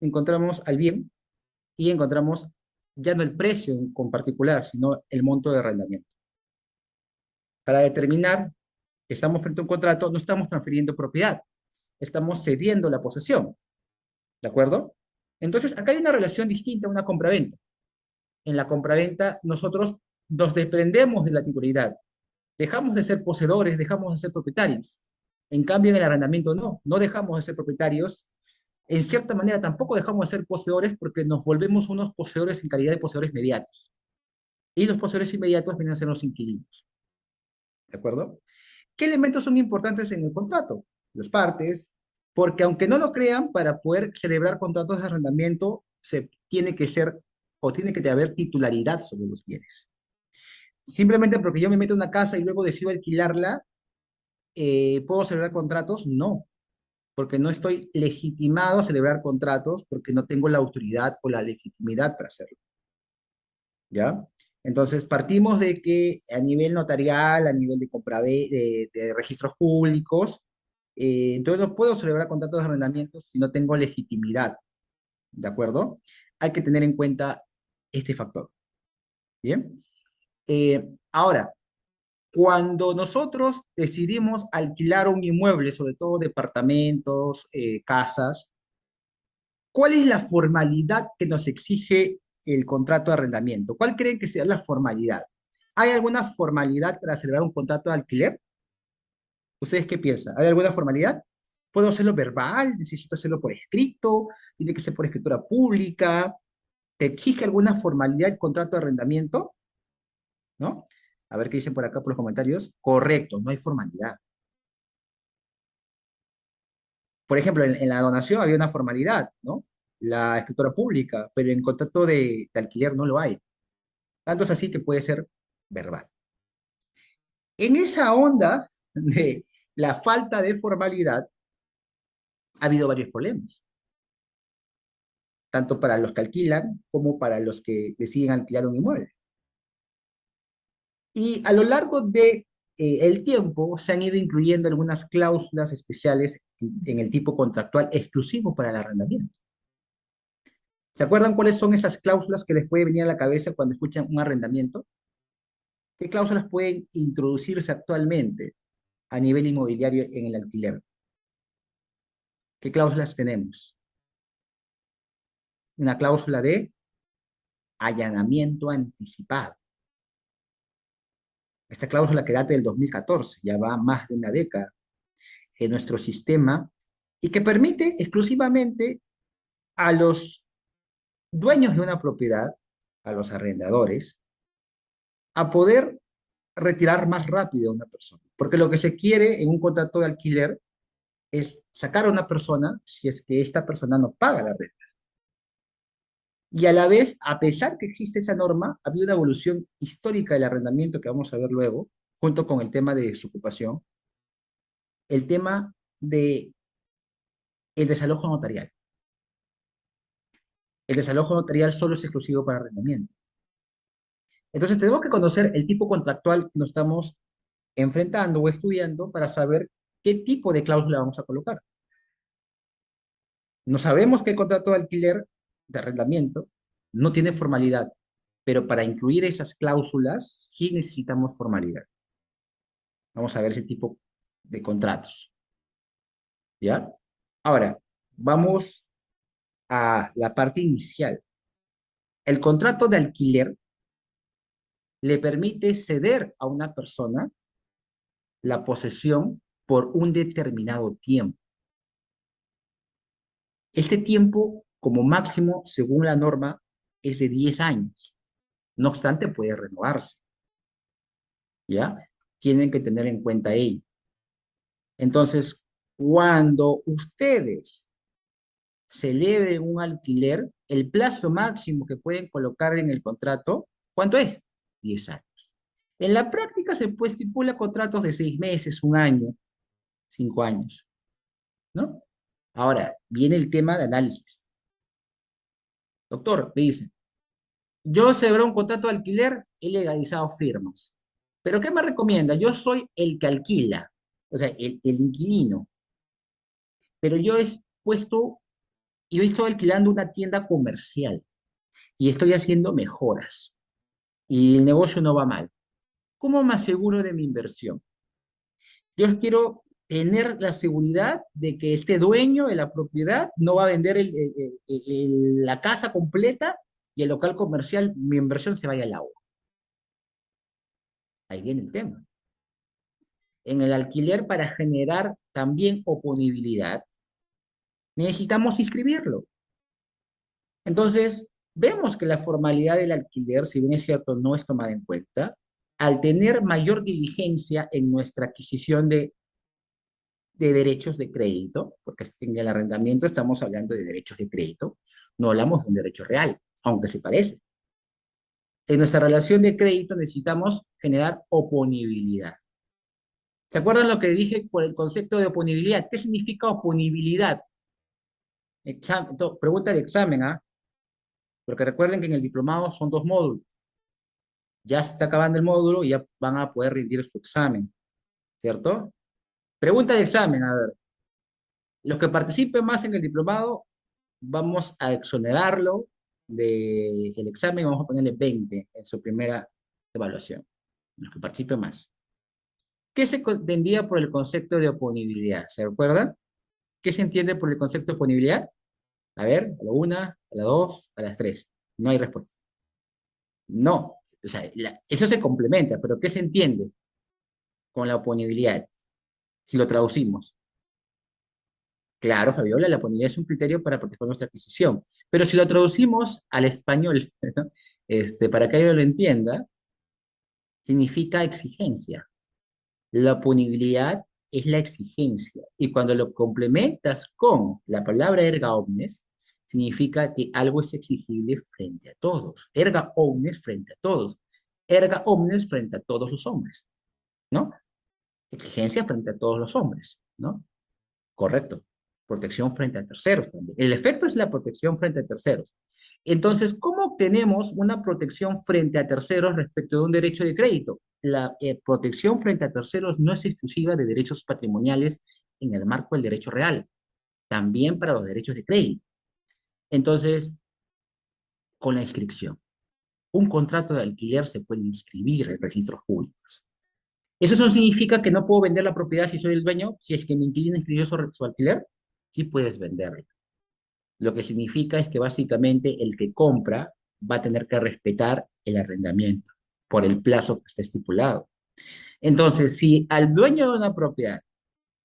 encontramos al bien y encontramos ya no el precio con particular, sino el monto de arrendamiento. Para determinar que estamos frente a un contrato, no estamos transfiriendo propiedad, estamos cediendo la posesión, ¿de acuerdo? Entonces, acá hay una relación distinta a una compraventa. En la compraventa, nosotros nos desprendemos de la titularidad, dejamos de ser poseedores, dejamos de ser propietarios. En cambio, en el arrendamiento no dejamos de ser propietarios. En cierta manera, tampoco dejamos de ser poseedores porque nos volvemos unos poseedores en calidad de poseedores inmediatos. Y los poseedores inmediatos vienen a ser los inquilinos, ¿de acuerdo? ¿Qué elementos son importantes en el contrato? Las partes, porque aunque no lo crean, para poder celebrar contratos de arrendamiento se tiene que ser o tiene que haber titularidad sobre los bienes. Simplemente porque yo me meto en una casa y luego decido alquilarla, ¿puedo celebrar contratos? No, porque no estoy legitimado a celebrar contratos porque no tengo la autoridad o la legitimidad para hacerlo, ¿ya? Entonces, partimos de que a nivel notarial, a nivel de de registros públicos, entonces no puedo celebrar contratos de arrendamiento si no tengo legitimidad, ¿de acuerdo? Hay que tener en cuenta este factor, ¿bien? Ahora, cuando nosotros decidimos alquilar un inmueble, sobre todo departamentos, casas, ¿cuál es la formalidad que nos exige el contrato de arrendamiento? ¿Cuál creen que sea la formalidad? ¿Hay alguna formalidad para celebrar un contrato de alquiler? ¿Ustedes qué piensan? ¿Hay alguna formalidad? ¿Puedo hacerlo verbal? ¿Necesito hacerlo por escrito? ¿Tiene que ser por escritura pública? ¿Te exige alguna formalidad el contrato de arrendamiento? ¿No? A ver qué dicen por acá por los comentarios. Correcto, no hay formalidad. Por ejemplo, en la donación había una formalidad, ¿no? La escritura pública, pero en contrato de alquiler no lo hay. Tanto es así que puede ser verbal. En esa onda de la falta de formalidad, ha habido varios problemas, tanto para los que alquilan como para los que deciden alquilar un inmueble. Y a lo largo de el tiempo se han ido incluyendo algunas cláusulas especiales en el tipo contractual exclusivo para el arrendamiento. ¿Se acuerdan cuáles son esas cláusulas que les puede venir a la cabeza cuando escuchan un arrendamiento? ¿Qué cláusulas pueden introducirse actualmente a nivel inmobiliario en el alquiler? ¿Qué cláusulas tenemos? Una cláusula de allanamiento anticipado. Esta cláusula que data del 2014, ya va más de una década en nuestro sistema y que permite exclusivamente a los dueños de una propiedad, a los arrendadores, a poder retirar más rápido a una persona. Porque lo que se quiere en un contrato de alquiler es sacar a una persona si es que esta persona no paga la renta. Y a la vez, a pesar que existe esa norma, ha habido una evolución histórica del arrendamiento que vamos a ver luego, junto con el tema de desocupación, el tema de el desalojo notarial. El desalojo notarial solo es exclusivo para arrendamiento. Entonces tenemos que conocer el tipo contractual que nos estamos enfrentando o estudiando para saber qué tipo de cláusula vamos a colocar. No sabemos que el contrato de alquiler, de arrendamiento, no tiene formalidad, pero para incluir esas cláusulas sí necesitamos formalidad. Vamos a ver ese tipo de contratos, ¿ya? Ahora, vamos a la parte inicial. El contrato de alquiler le permite ceder a una persona la posesión por un determinado tiempo. Este tiempo, como máximo, según la norma, es de 10 años. No obstante, puede renovarse, ¿ya? Tienen que tener en cuenta ello. Entonces, cuando ustedes celebren un alquiler, el plazo máximo que pueden colocar en el contrato, ¿cuánto es? 10 años. En la práctica se pues, estipula contratos de 6 meses, un año, 5 años, ¿no? Ahora, viene el tema de análisis. Doctor, me dice, yo celebré un contrato de alquiler, he legalizado firmas. ¿Pero qué me recomienda? Yo soy el que alquila, o sea, el inquilino, pero yo he puesto Y yo estoy alquilando una tienda comercial y estoy haciendo mejoras y el negocio no va mal. ¿Cómo me aseguro de mi inversión? Yo quiero tener la seguridad de que este dueño de la propiedad no va a vender la casa completa y el local comercial, mi inversión se vaya al agua. Ahí viene el tema. En el alquiler, para generar también oponibilidad, necesitamos inscribirlo. Entonces, vemos que la formalidad del alquiler, si bien es cierto, no es tomada en cuenta, al tener mayor diligencia en nuestra adquisición de derechos de crédito, porque en el arrendamiento estamos hablando de derechos de crédito, no hablamos de un derecho real, aunque se parece. En nuestra relación de crédito necesitamos generar oponibilidad. ¿Se acuerdan lo que dije por el concepto de oponibilidad? ¿Qué significa oponibilidad? Pregunta de examen, ¿ah? Porque recuerden que en el diplomado son 2 módulos. Ya se está acabando el módulo y ya van a poder rendir su examen, ¿cierto? Pregunta de examen, a ver. Los que participen más en el diplomado, vamos a exonerarlo del examen y vamos a ponerle 20 en su primera evaluación. Los que participen más. ¿Qué se entendía por el concepto de oponibilidad? ¿Se recuerdan? ¿Qué se entiende por el concepto de oponibilidad? A ver, a la una, a la dos, a las tres. No hay respuesta. No. O sea, eso se complementa, pero ¿qué se entiende con la oponibilidad? Si lo traducimos. Claro, Fabiola, la oponibilidad es un criterio para proteger nuestra adquisición. Pero si lo traducimos al español, ¿no? Para que alguien lo entienda, significa exigencia. La punibilidad es la exigencia. Y cuando lo complementas con la palabra erga omnes, significa que algo es exigible frente a todos. Erga omnes frente a todos. Erga omnes frente a todos los hombres, ¿no? Exigencia frente a todos los hombres, ¿no? Correcto. Protección frente a terceros también. El efecto es la protección frente a terceros. Entonces, ¿cómo obtenemos una protección frente a terceros respecto de un derecho de crédito? La protección frente a terceros no es exclusiva de derechos patrimoniales en el marco del derecho real, también para los derechos de crédito. Entonces, con la inscripción. Un contrato de alquiler se puede inscribir en registros públicos. ¿Eso no significa que no puedo vender la propiedad si soy el dueño? Si es que mi inquilino inscribió su alquiler, sí puedes venderla. Lo que significa es que básicamente el que compra va a tener que respetar el arrendamiento por el plazo que está estipulado. Entonces, si al dueño de una propiedad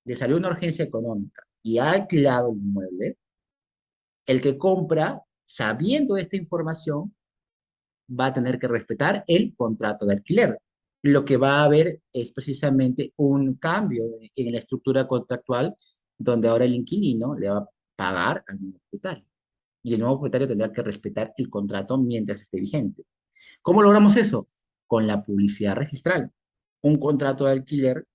le salió una urgencia económica y ha alquilado el inmueble, el que compra, sabiendo esta información, va a tener que respetar el contrato de alquiler. Lo que va a haber es precisamente un cambio en la estructura contractual, donde ahora el inquilino le va a pagar al nuevo propietario y el nuevo propietario tendrá que respetar el contrato mientras esté vigente. ¿Cómo logramos eso? Con la publicidad registral. Un contrato de alquiler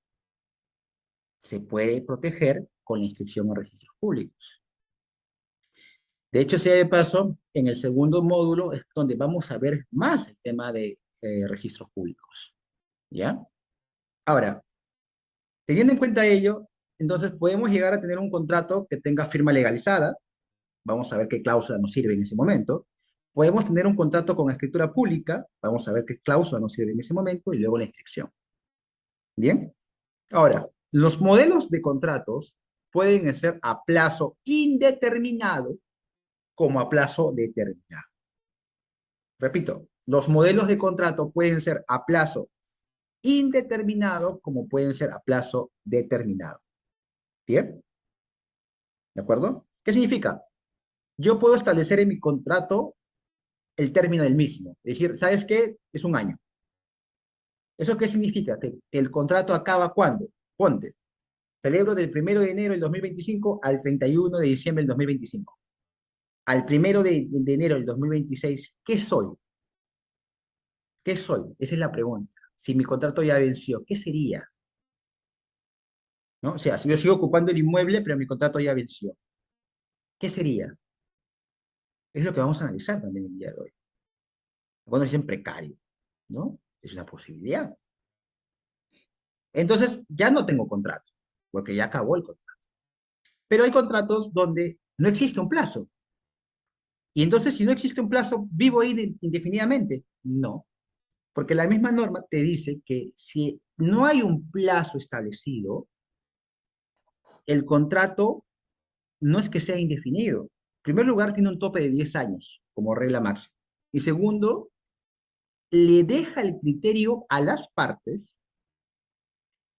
se puede proteger con la inscripción en registros públicos. De hecho, sea de paso, en el segundo módulo es donde vamos a ver más el tema de registros públicos. ¿Ya? Ahora, teniendo en cuenta ello, entonces podemos llegar a tener un contrato que tenga firma legalizada. Vamos a ver qué cláusula nos sirve en ese momento. Podemos tener un contrato con escritura pública, vamos a ver qué cláusula nos sirve en ese momento y luego la inscripción. Bien, ahora, los modelos de contratos pueden ser a plazo indeterminado como a plazo determinado. Repito, los modelos de contrato pueden ser a plazo indeterminado como pueden ser a plazo determinado. ¿Bien? ¿De acuerdo? ¿Qué significa? Yo puedo establecer en mi contrato el término del mismo. Es decir, ¿sabes qué? Es un año. ¿Eso qué significa? Que el contrato acaba ¿cuándo? Ponte, celebro del 1 de enero del 2025 al 31 de diciembre del 2025. Al 1 de enero del 2026, ¿qué soy? ¿Qué soy? Esa es la pregunta. Si mi contrato ya venció, ¿qué sería? ¿No? O sea, si yo sigo ocupando el inmueble, pero mi contrato ya venció, ¿qué sería? Es lo que vamos a analizar también el día de hoy. Cuando dicen precario, ¿no? Es una posibilidad. Entonces, ya no tengo contrato, porque ya acabó el contrato. Pero hay contratos donde no existe un plazo. Y entonces, si no existe un plazo, ¿vivo ahí indefinidamente? No, porque la misma norma te dice que si no hay un plazo establecido, el contrato no es que sea indefinido. En primer lugar, tiene un tope de 10 años como regla máxima. Y segundo, le deja el criterio a las partes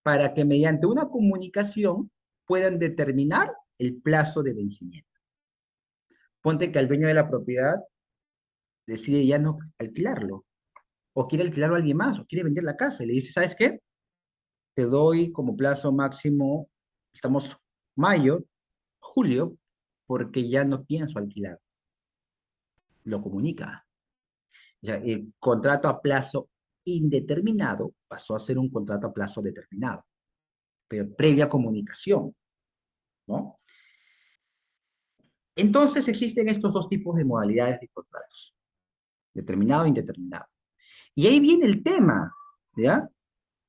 para que mediante una comunicación puedan determinar el plazo de vencimiento. Ponte que el dueño de la propiedad decide ya no alquilarlo, o quiere alquilarlo a alguien más, o quiere vender la casa, y le dice, ¿sabes qué? Te doy como plazo máximo, estamos mayo, julio, porque ya no pienso alquilar. Lo comunica. O sea, el contrato a plazo indeterminado pasó a ser un contrato a plazo determinado, pero previa comunicación, ¿no? Entonces existen estos dos tipos de modalidades de contratos, determinado e indeterminado. Y ahí viene el tema, ¿ya?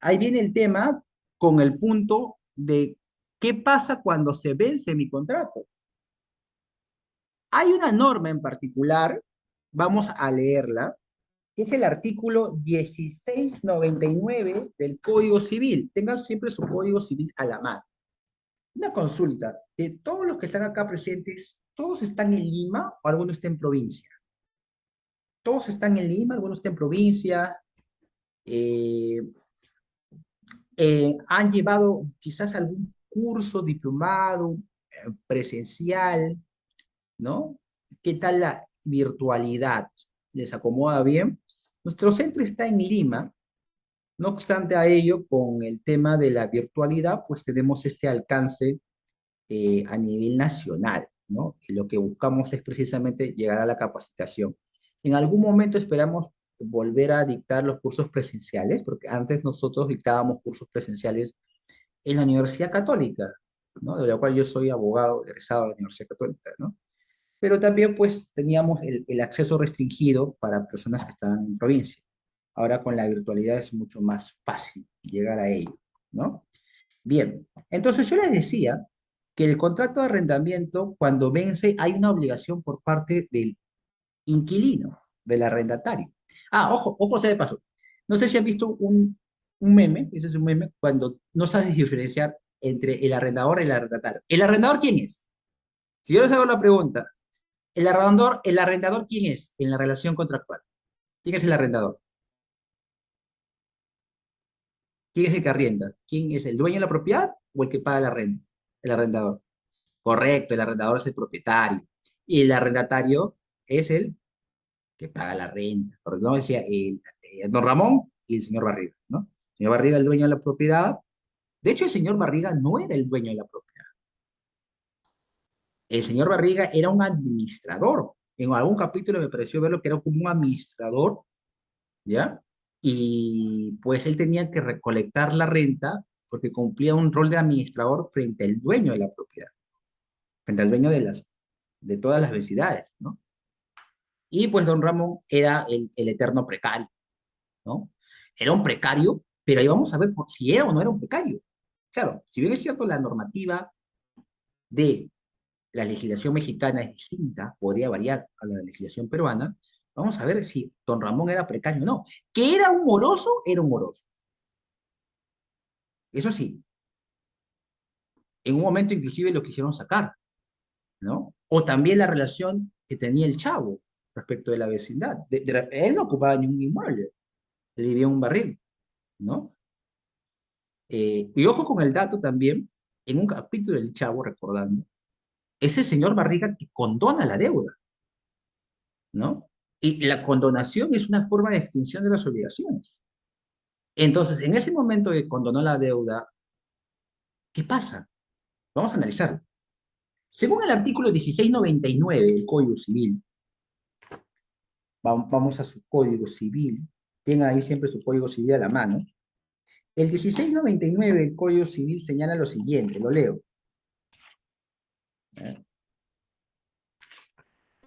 Ahí viene el tema con el punto de qué pasa cuando se vence mi contrato. Hay una norma en particular, vamos a leerla, que es el artículo 1699 del Código Civil. Tengan siempre su Código Civil a la mano. Una consulta, de todos los que están acá presentes, ¿todos están en Lima o alguno está en provincia? Todos están en Lima, algunos están en provincia, eh, han llevado quizás algún curso, diplomado, presencial, ¿no? ¿Qué tal la virtualidad? ¿Les acomoda bien? Nuestro centro está en Lima. No obstante a ello, con el tema de la virtualidad, pues tenemos este alcance a nivel nacional, ¿no? Y lo que buscamos es precisamente llegar a la capacitación. En algún momento esperamos volver a dictar los cursos presenciales, porque antes nosotros dictábamos cursos presenciales en la Universidad Católica, ¿no? De la cual yo soy abogado egresado de la Universidad Católica, ¿no? Pero también pues teníamos el acceso restringido para personas que estaban en provincia. Ahora con la virtualidad es mucho más fácil llegar a ello, ¿no? Bien, entonces yo les decía que el contrato de arrendamiento, cuando vence, hay una obligación por parte del inquilino, del arrendatario. Ah, ojo, ojo, se me pasó. No sé si han visto un meme, eso es un meme, cuando no sabes diferenciar entre el arrendador y el arrendatario. ¿El arrendador quién es? Si yo les hago la pregunta, el arrendador quién es en la relación contractual? ¿Quién es el arrendador? ¿Quién es el que arrienda? ¿Quién es el dueño de la propiedad o el que paga la renta? El arrendador. Correcto, el arrendador es el propietario. Y el arrendatario es el que paga la renta. Porque no decía don Ramón y el señor Barriga, ¿no? El señor Barriga, el dueño de la propiedad. De hecho, el señor Barriga no era el dueño de la propiedad. El señor Barriga era un administrador. En algún capítulo me pareció verlo que era como un administrador, ¿ya? Y pues él tenía que recolectar la renta porque cumplía un rol de administrador frente al dueño de la propiedad, frente al dueño de todas las vecindades, ¿no? Y pues don Ramón era el eterno precario, ¿no? Era un precario, pero ahí vamos a ver si era o no era un precario. Claro, si bien es cierto, la normativa de la legislación mexicana es distinta, podría variar a la legislación peruana, vamos a ver si don Ramón era precario o no. Que era un moroso. Eso sí, en un momento inclusive lo quisieron sacar, ¿no? O también la relación que tenía el chavo respecto de la vecindad. Él no ocupaba ningún inmueble, él vivía en un barril, ¿no? Y ojo con el dato también, en un capítulo del Chavo, recordando, es el señor Barriga que condona la deuda, ¿no? Y la condonación es una forma de extinción de las obligaciones. Entonces, en ese momento que condonó la deuda, ¿qué pasa? Vamos a analizarlo. Según el artículo 1699 del Código Civil, vamos a su Código Civil, tenga ahí siempre su Código Civil a la mano, el 1699 del Código Civil señala lo siguiente, lo leo.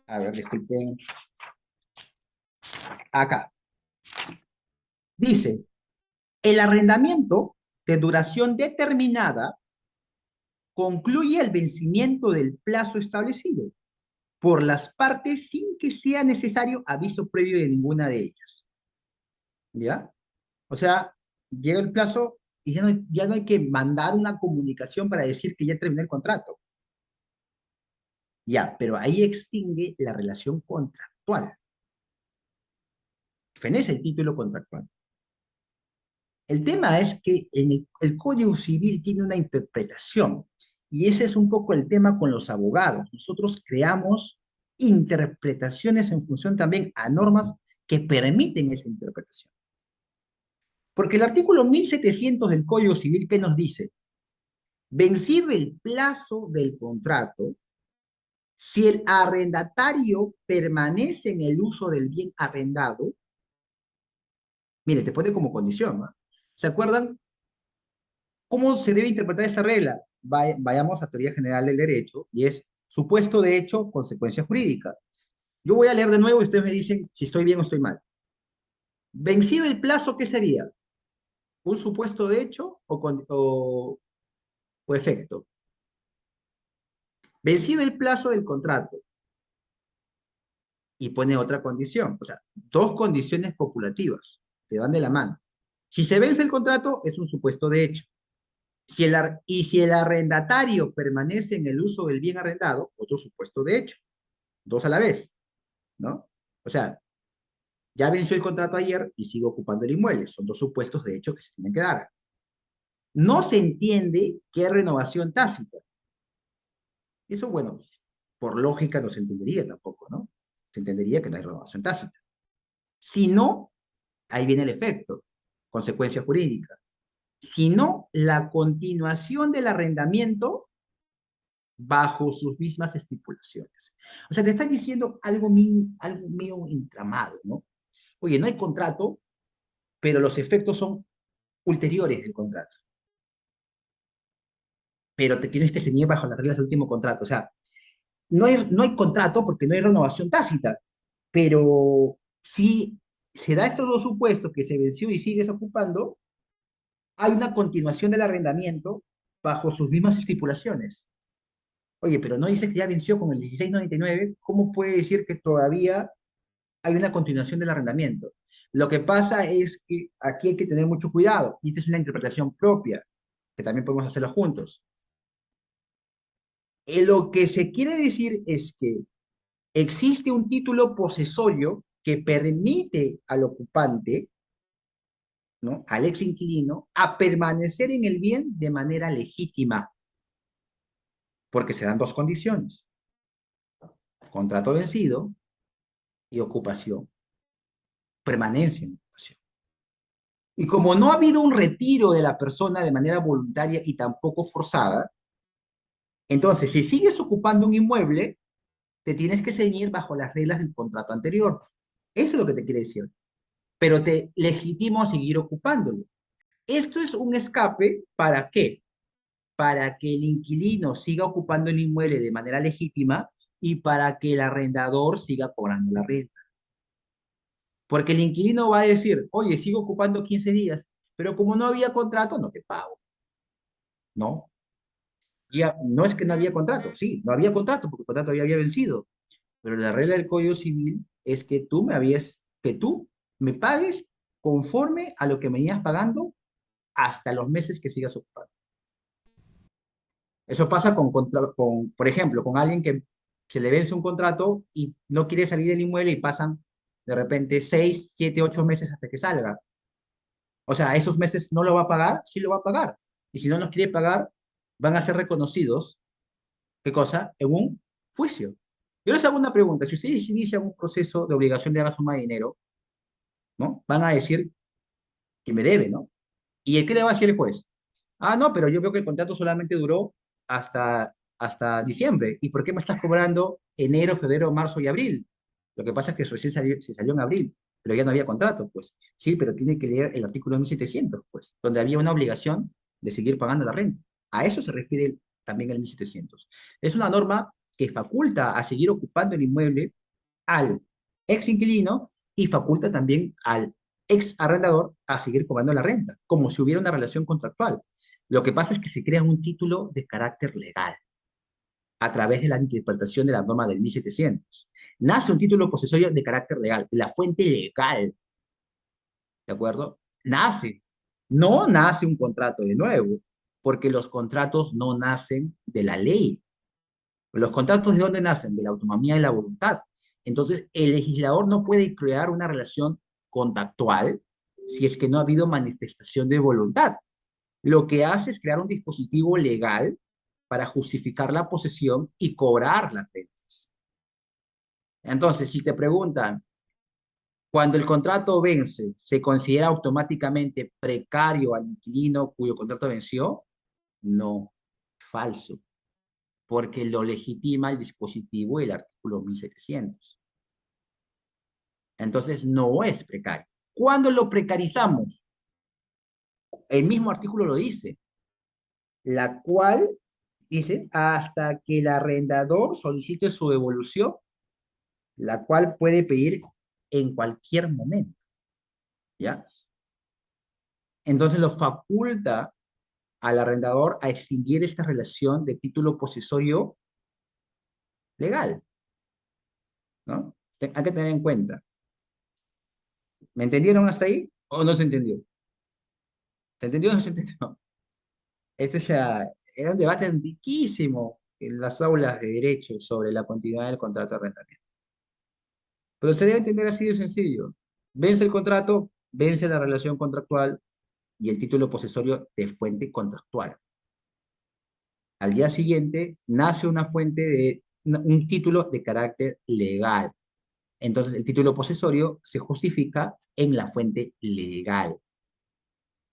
A ver, disculpen. Acá. Dice, el arrendamiento de duración determinada concluye el vencimiento del plazo establecido, por las partes sin que sea necesario aviso previo de ninguna de ellas. ¿Ya? O sea, llega el plazo y ya no hay que mandar una comunicación para decir que ya terminó el contrato. Ya, pero ahí extingue la relación contractual. Fenece el título contractual. El tema es que en el Código Civil tiene una interpretación y ese es un poco el tema con los abogados. Nosotros creamos interpretaciones en función también a normas que permiten esa interpretación. Porque el artículo 1700 del Código Civil, ¿qué nos dice? Vencido el plazo del contrato, si el arrendatario permanece en el uso del bien arrendado, mire, te pone como condición, ¿no? ¿Se acuerdan cómo se debe interpretar esa regla? Vayamos a teoría general del derecho y es supuesto de hecho, consecuencia jurídica. Yo voy a leer de nuevo y ustedes me dicen si estoy bien o estoy mal. Vencido el plazo, ¿qué sería? ¿Un supuesto de hecho o efecto? Vencido el plazo del contrato y pone otra condición, o sea, dos condiciones copulativas que van de la mano. Si se vence el contrato, es un supuesto de hecho. Y si el arrendatario permanece en el uso del bien arrendado, otro supuesto de hecho. Dos a la vez, ¿no? O sea, ya venció el contrato ayer y sigo ocupando el inmueble. Son dos supuestos de hecho que se tienen que dar. No se entiende qué renovación tácita. Eso, bueno, por lógica no se entendería tampoco, ¿no? Se entendería que no hay renovación tácita. Si no, ahí viene el efecto, consecuencia jurídica. Si no, la continuación del arrendamiento bajo sus mismas estipulaciones. O sea, te están diciendo algo medio entramado, ¿no? Oye, no hay contrato, pero los efectos son ulteriores del contrato. Pero te tienes que ceñir bajo las reglas del último contrato. O sea, no hay contrato porque no hay renovación tácita, pero si se da estos dos supuestos que se venció y sigues ocupando, hay una continuación del arrendamiento bajo sus mismas estipulaciones. Oye, pero no dice que ya venció con el 1699, ¿cómo puede decir que todavía hay una continuación del arrendamiento? Lo que pasa es que aquí hay que tener mucho cuidado, y esta es una interpretación propia, que también podemos hacerlo juntos. Lo que se quiere decir es que existe un título posesorio que permite al ocupante, ¿no? Al ex inquilino, a permanecer en el bien de manera legítima, porque se dan dos condiciones: contrato vencido y ocupación, permanencia en ocupación. Y como no ha habido un retiro de la persona de manera voluntaria y tampoco forzada, entonces si sigues ocupando un inmueble, te tienes que ceñir bajo las reglas del contrato anterior. Eso es lo que te quiere decir. Pero te legitimo a seguir ocupándolo. Esto es un escape, ¿para qué? Para que el inquilino siga ocupando el inmueble de manera legítima y para que el arrendador siga cobrando la renta. Porque el inquilino va a decir, oye, sigo ocupando 15 días, pero como no había contrato, no te pago. No, ya, no es que no había contrato, sí, no había contrato porque el contrato ya había vencido, pero la regla del Código Civil es que tú me pagues conforme a lo que me venías pagando hasta los meses que sigas ocupando. Eso pasa por ejemplo, con alguien que se le vence un contrato y no quiere salir del inmueble y pasan de repente 6, 7, 8 meses hasta que salga. O sea, esos meses no lo va a pagar, sí lo va a pagar. Y si no nos quiere pagar, van a ser reconocidos, ¿qué cosa? En un juicio. Yo les hago una pregunta. Si ustedes inician un proceso de obligación de dar suma de dinero, ¿no? Van a decir que me debe, ¿no? ¿Y el qué le va a decir el juez? Ah, no, pero yo veo que el contrato solamente duró hasta diciembre. ¿Y por qué me estás cobrando enero, febrero, marzo y abril? Lo que pasa es que recién se salió en abril, pero ya no había contrato, pues. Sí, pero tiene que leer el artículo 1700, pues, donde había una obligación de seguir pagando la renta. A eso se refiere también el 1700. Es una norma que faculta a seguir ocupando el inmueble al ex inquilino y faculta también al ex arrendador a seguir cobrando la renta, como si hubiera una relación contractual. Lo que pasa es que se crea un título de carácter legal. a través de la interpretación de la norma del 1700. Nace un título posesorio de carácter legal, la fuente legal, ¿de acuerdo? Nace. No nace un contrato de nuevo, porque los contratos no nacen de la ley. ¿Los contratos de dónde nacen? De la autonomía de la voluntad. Entonces, el legislador no puede crear una relación contractual si es que no ha habido manifestación de voluntad. Lo que hace es crear un dispositivo legal para justificar la posesión y cobrar las rentas. Entonces, si te preguntan, cuando el contrato vence, ¿se considera automáticamente precario al inquilino cuyo contrato venció? No, falso, porque lo legitima el dispositivo del artículo 1700. Entonces, no es precario. ¿Cuándo lo precarizamos? El mismo artículo lo dice, la cual dice hasta que el arrendador solicite su devolución, la cual puede pedir en cualquier momento, ¿ya? Entonces lo faculta al arrendador a extinguir esta relación de título posesorio legal, ¿no? Hay que tener en cuenta. ¿Me entendieron hasta ahí o no se entendió? ¿Se entendió o no se entendió? Este era un debate antiquísimo en las aulas de derecho sobre la continuidad del contrato de arrendamiento. Pero se debe entender así de sencillo. Vence el contrato, vence la relación contractual y el título posesorio de fuente contractual. Al día siguiente nace una fuente de un título de carácter legal. Entonces el título posesorio se justifica en la fuente legal.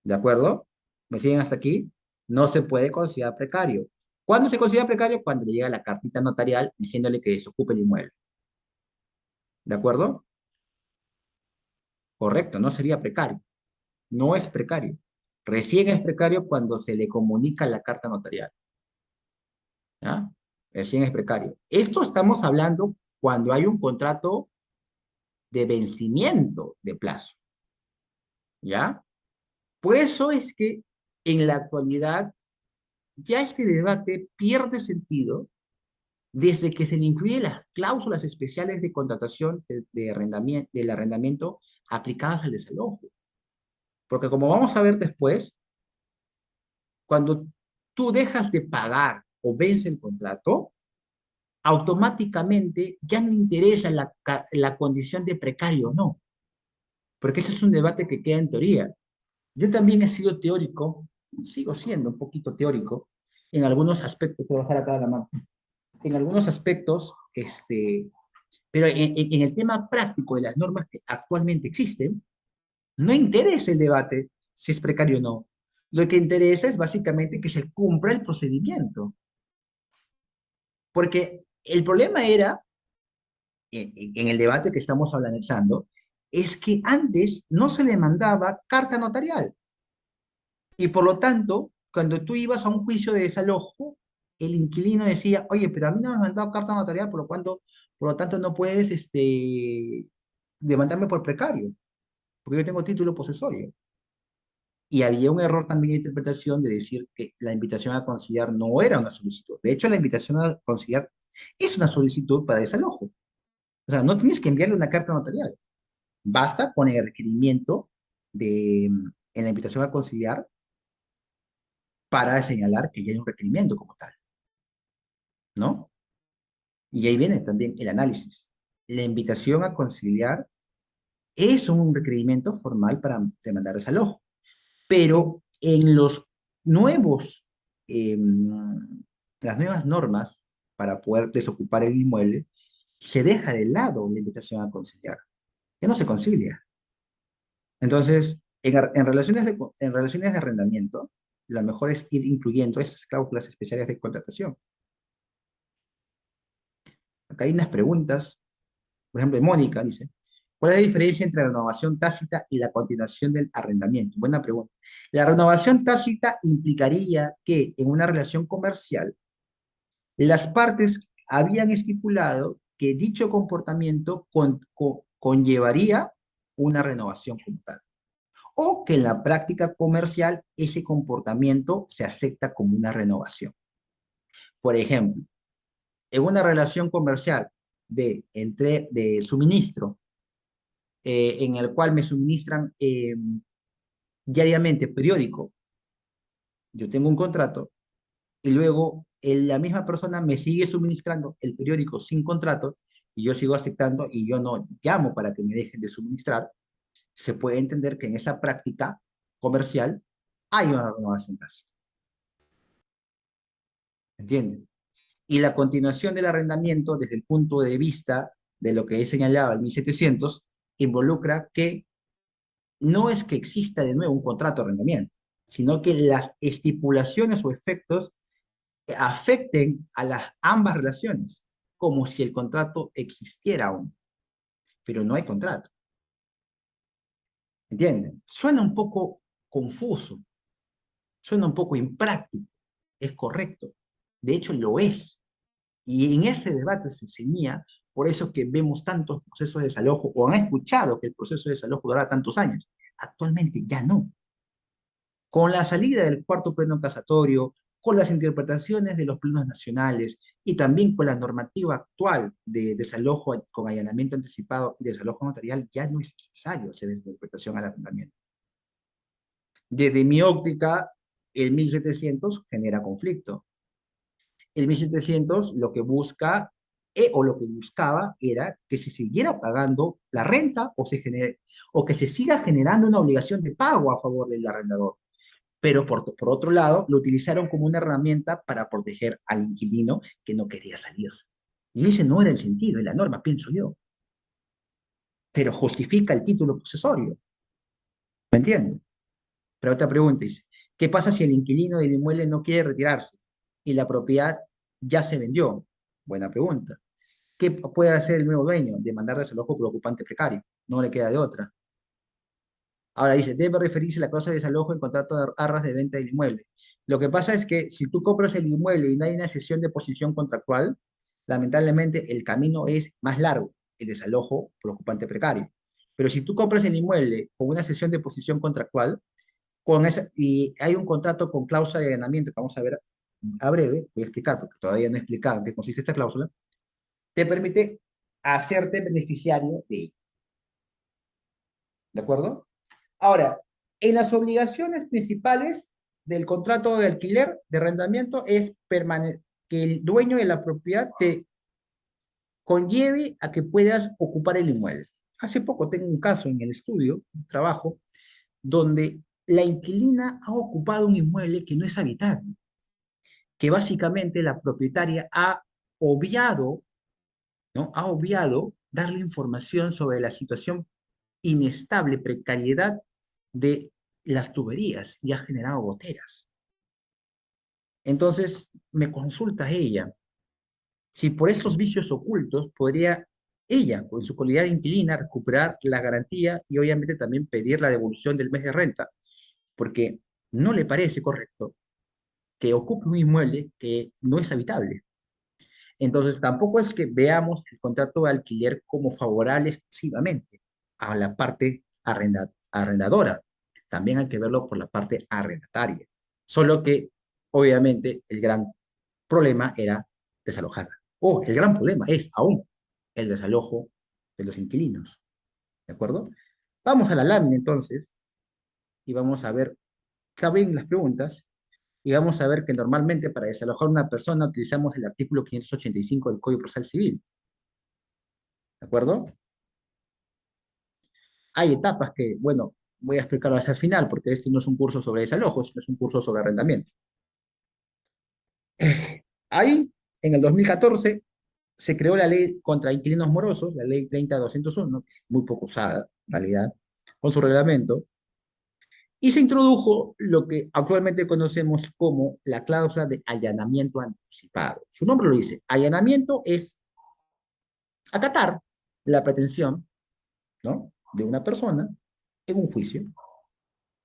¿De acuerdo? ¿Me siguen hasta aquí? No se puede considerar precario. ¿Cuándo se considera precario? Cuando le llega la cartita notarial diciéndole que desocupe el inmueble. ¿De acuerdo? Correcto, no sería precario. No es precario. Recién es precario cuando se le comunica la carta notarial. ¿Ya? Recién es precario. Esto estamos hablando cuando hay un contrato de vencimiento de plazo. ¿Ya? Por eso es que en la actualidad ya este debate pierde sentido desde que se le incluye las cláusulas especiales de contratación arrendamiento, del arrendamiento aplicadas al desalojo. Porque como vamos a ver después, cuando tú dejas de pagar o vence el contrato, automáticamente ya no interesa la condición de precario o no, porque ese es un debate que queda en teoría. Yo también he sido teórico, sigo siendo un poquito teórico, en algunos aspectos, te voy a dejar acá la mano, en algunos aspectos, pero en el tema práctico de las normas que actualmente existen, no interesa el debate si es precario o no. Lo que interesa es básicamente que se cumpla el procedimiento, porque el problema era, en el debate que estamos analizando, es que antes no se le mandaba carta notarial. Y por lo tanto, cuando tú ibas a un juicio de desalojo, el inquilino decía, oye, pero a mí no me han mandado carta notarial, por lo tanto no puedes demandarme por precario, porque yo tengo título posesorio. Y había un error también de interpretación de decir que la invitación a conciliar no era una solicitud. De hecho, la invitación a conciliar es una solicitud para desalojo. O sea, no tienes que enviarle una carta notarial. Basta con el requerimiento en la invitación a conciliar para señalar que ya hay un requerimiento como tal, ¿no? Y ahí viene también el análisis. La invitación a conciliar es un requerimiento formal para demandar desalojo, pero en los nuevos, eh, las nuevas normas para poder desocupar el inmueble, se deja de lado la invitación a conciliar, que no se concilia. Entonces, en relaciones de arrendamiento, lo mejor es ir incluyendo estas cláusulas especiales de contratación. Acá hay unas preguntas. Por ejemplo, Mónica dice, ¿cuál es la diferencia entre la renovación tácita y la continuación del arrendamiento? Buena pregunta. La renovación tácita implicaría que en una relación comercial las partes habían estipulado que dicho comportamiento conllevaría una renovación como tal, o que en la práctica comercial ese comportamiento se acepta como una renovación. Por ejemplo, en una relación comercial de suministro, en el cual me suministran diariamente periódico, yo tengo un contrato, y luego la misma persona me sigue suministrando el periódico sin contrato, y yo sigo aceptando y yo no llamo para que me dejen de suministrar, se puede entender que en esa práctica comercial hay una renovación tácita. ¿Entienden? Y la continuación del arrendamiento desde el punto de vista de lo que he señalado el 1700 involucra que no es que exista de nuevo un contrato de arrendamiento, sino que las estipulaciones o efectos afecten a las ambas relaciones, como si el contrato existiera aún, pero no hay contrato. ¿Entienden? Suena un poco confuso, suena un poco impráctico, es correcto, de hecho lo es. Y en ese debate se ceñía, por eso que vemos tantos procesos de desalojo, o han escuchado que el proceso de desalojo durará tantos años. Actualmente ya no. Con la salida del cuarto pleno casatorio, con las interpretaciones de los plenos nacionales y también con la normativa actual de desalojo con allanamiento anticipado y desalojo notarial, ya no es necesario hacer interpretación al arrendamiento. Desde mi óptica, el 1700 genera conflicto. El 1700 lo que busca, o lo que buscaba, era que se siguiera pagando la renta o que se siga generando una obligación de pago a favor del arrendador. Pero por otro lado, lo utilizaron como una herramienta para proteger al inquilino que no quería salir. Y ese no era el sentido de la norma, pienso yo. Pero justifica el título posesorio. ¿Me entienden? Pero otra pregunta dice, ¿qué pasa si el inquilino del inmueble no quiere retirarse y la propiedad ya se vendió? Buena pregunta. ¿Qué puede hacer el nuevo dueño? Demandar desalojo por ocupante precario. No le queda de otra. Ahora dice, debe referirse a la cláusula de desalojo en contrato de arras de venta del inmueble. Lo que pasa es que si tú compras el inmueble y no hay una cesión de posición contractual, lamentablemente el camino es más largo, el desalojo por ocupante precario. Pero si tú compras el inmueble con una cesión de posición contractual, y hay un contrato con cláusula de allanamiento, que vamos a ver a breve, voy a explicar porque todavía no he explicado en qué consiste esta cláusula, te permite hacerte beneficiario de ello. ¿De acuerdo? Ahora, en las obligaciones principales del contrato de alquiler, de arrendamiento, es que el dueño de la propiedad te conlleve a que puedas ocupar el inmueble. Hace poco tengo un caso en el estudio, un trabajo, donde la inquilina ha ocupado un inmueble que no es habitable, que básicamente la propietaria ha obviado, ¿no? Ha obviado darle información sobre la situación inestable, precariedad de las tuberías y ha generado goteras. Entonces me consulta ella si por estos vicios ocultos podría ella, con su calidad de inquilina, recuperar la garantía y obviamente también pedir la devolución del mes de renta, porque no le parece correcto que ocupe un inmueble que no es habitable. Entonces tampoco es que veamos el contrato de alquiler como favorable exclusivamente a la parte arrendadora. También hay que verlo por la parte arrendataria. Solo que, obviamente, el gran problema era desalojarla. O el gran problema es aún el desalojo de los inquilinos. ¿De acuerdo? Vamos a la lámina entonces y vamos a ver, ¿saben las preguntas? Y vamos a ver que normalmente para desalojar a una persona utilizamos el artículo 585 del Código Procesal Civil. ¿De acuerdo? Hay etapas que, bueno, voy a explicarlo hacia el final, porque este no es un curso sobre desalojos, es un curso sobre arrendamiento. Ahí, en el 2014, se creó la ley contra inquilinos morosos, la ley 30.201, que es muy poco usada, en realidad, con su reglamento, y se introdujo lo que actualmente conocemos como la cláusula de allanamiento anticipado. Su nombre lo dice, allanamiento es acatar la pretensión, ¿no?, de una persona en un juicio,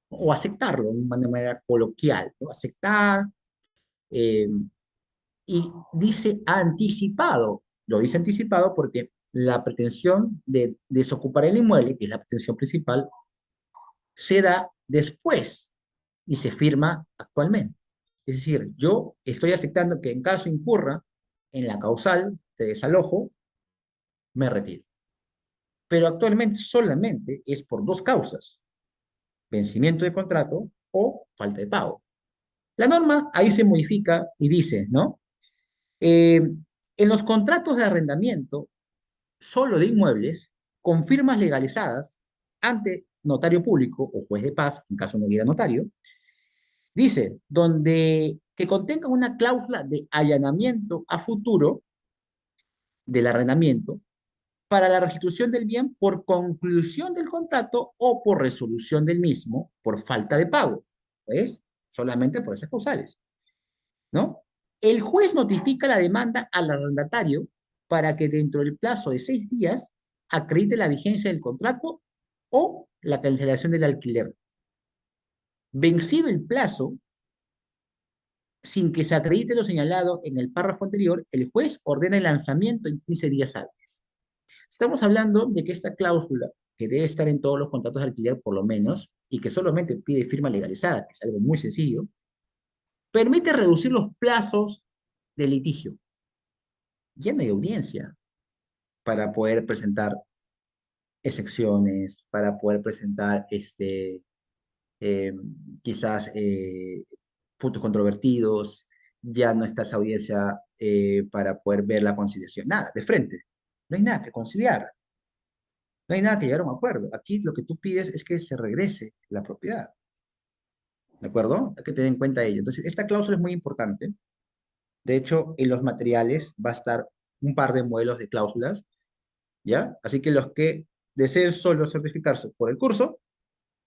o aceptarlo de una manera coloquial, ¿no? Aceptar, eh, y dice anticipado, lo dice anticipado porque la pretensión de desocupar el inmueble, que es la pretensión principal, se da después y se firma actualmente. Es decir, yo estoy aceptando que en caso incurra en la causal de desalojo, me retiro. Pero actualmente solamente es por dos causas: vencimiento de contrato o falta de pago. La norma ahí se modifica y dice, ¿no? Eh, en los contratos de arrendamiento solo de inmuebles, con firmas legalizadas ante notario público o juez de paz, en caso no hubiera notario, dice, donde que contenga una cláusula de allanamiento a futuro del arrendamiento para la restitución del bien por conclusión del contrato o por resolución del mismo por falta de pago. ¿Ves? Solamente por esas causales, ¿no? El juez notifica la demanda al arrendatario para que dentro del plazo de 6 días acredite la vigencia del contrato o la cancelación del alquiler. Vencido el plazo, sin que se acredite lo señalado en el párrafo anterior, el juez ordena el lanzamiento en 15 días hábiles. Estamos hablando de que esta cláusula, que debe estar en todos los contratos de alquiler por lo menos, y que solamente pide firma legalizada, que es algo muy sencillo, permite reducir los plazos de litigio. Ya no hay audiencia para poder presentar excepciones, para poder presentar eh, quizás puntos controvertidos, ya no está esa audiencia para poder ver la conciliación. Nada, de frente. No hay nada que conciliar, no hay nada que llegar a un acuerdo. Aquí lo que tú pides es que se regrese la propiedad, ¿de acuerdo? Hay que tener en cuenta ello. Entonces, esta cláusula es muy importante. De hecho, en los materiales va a estar un par de modelos de cláusulas, ¿ya? Así que los que deseen solo certificarse por el curso,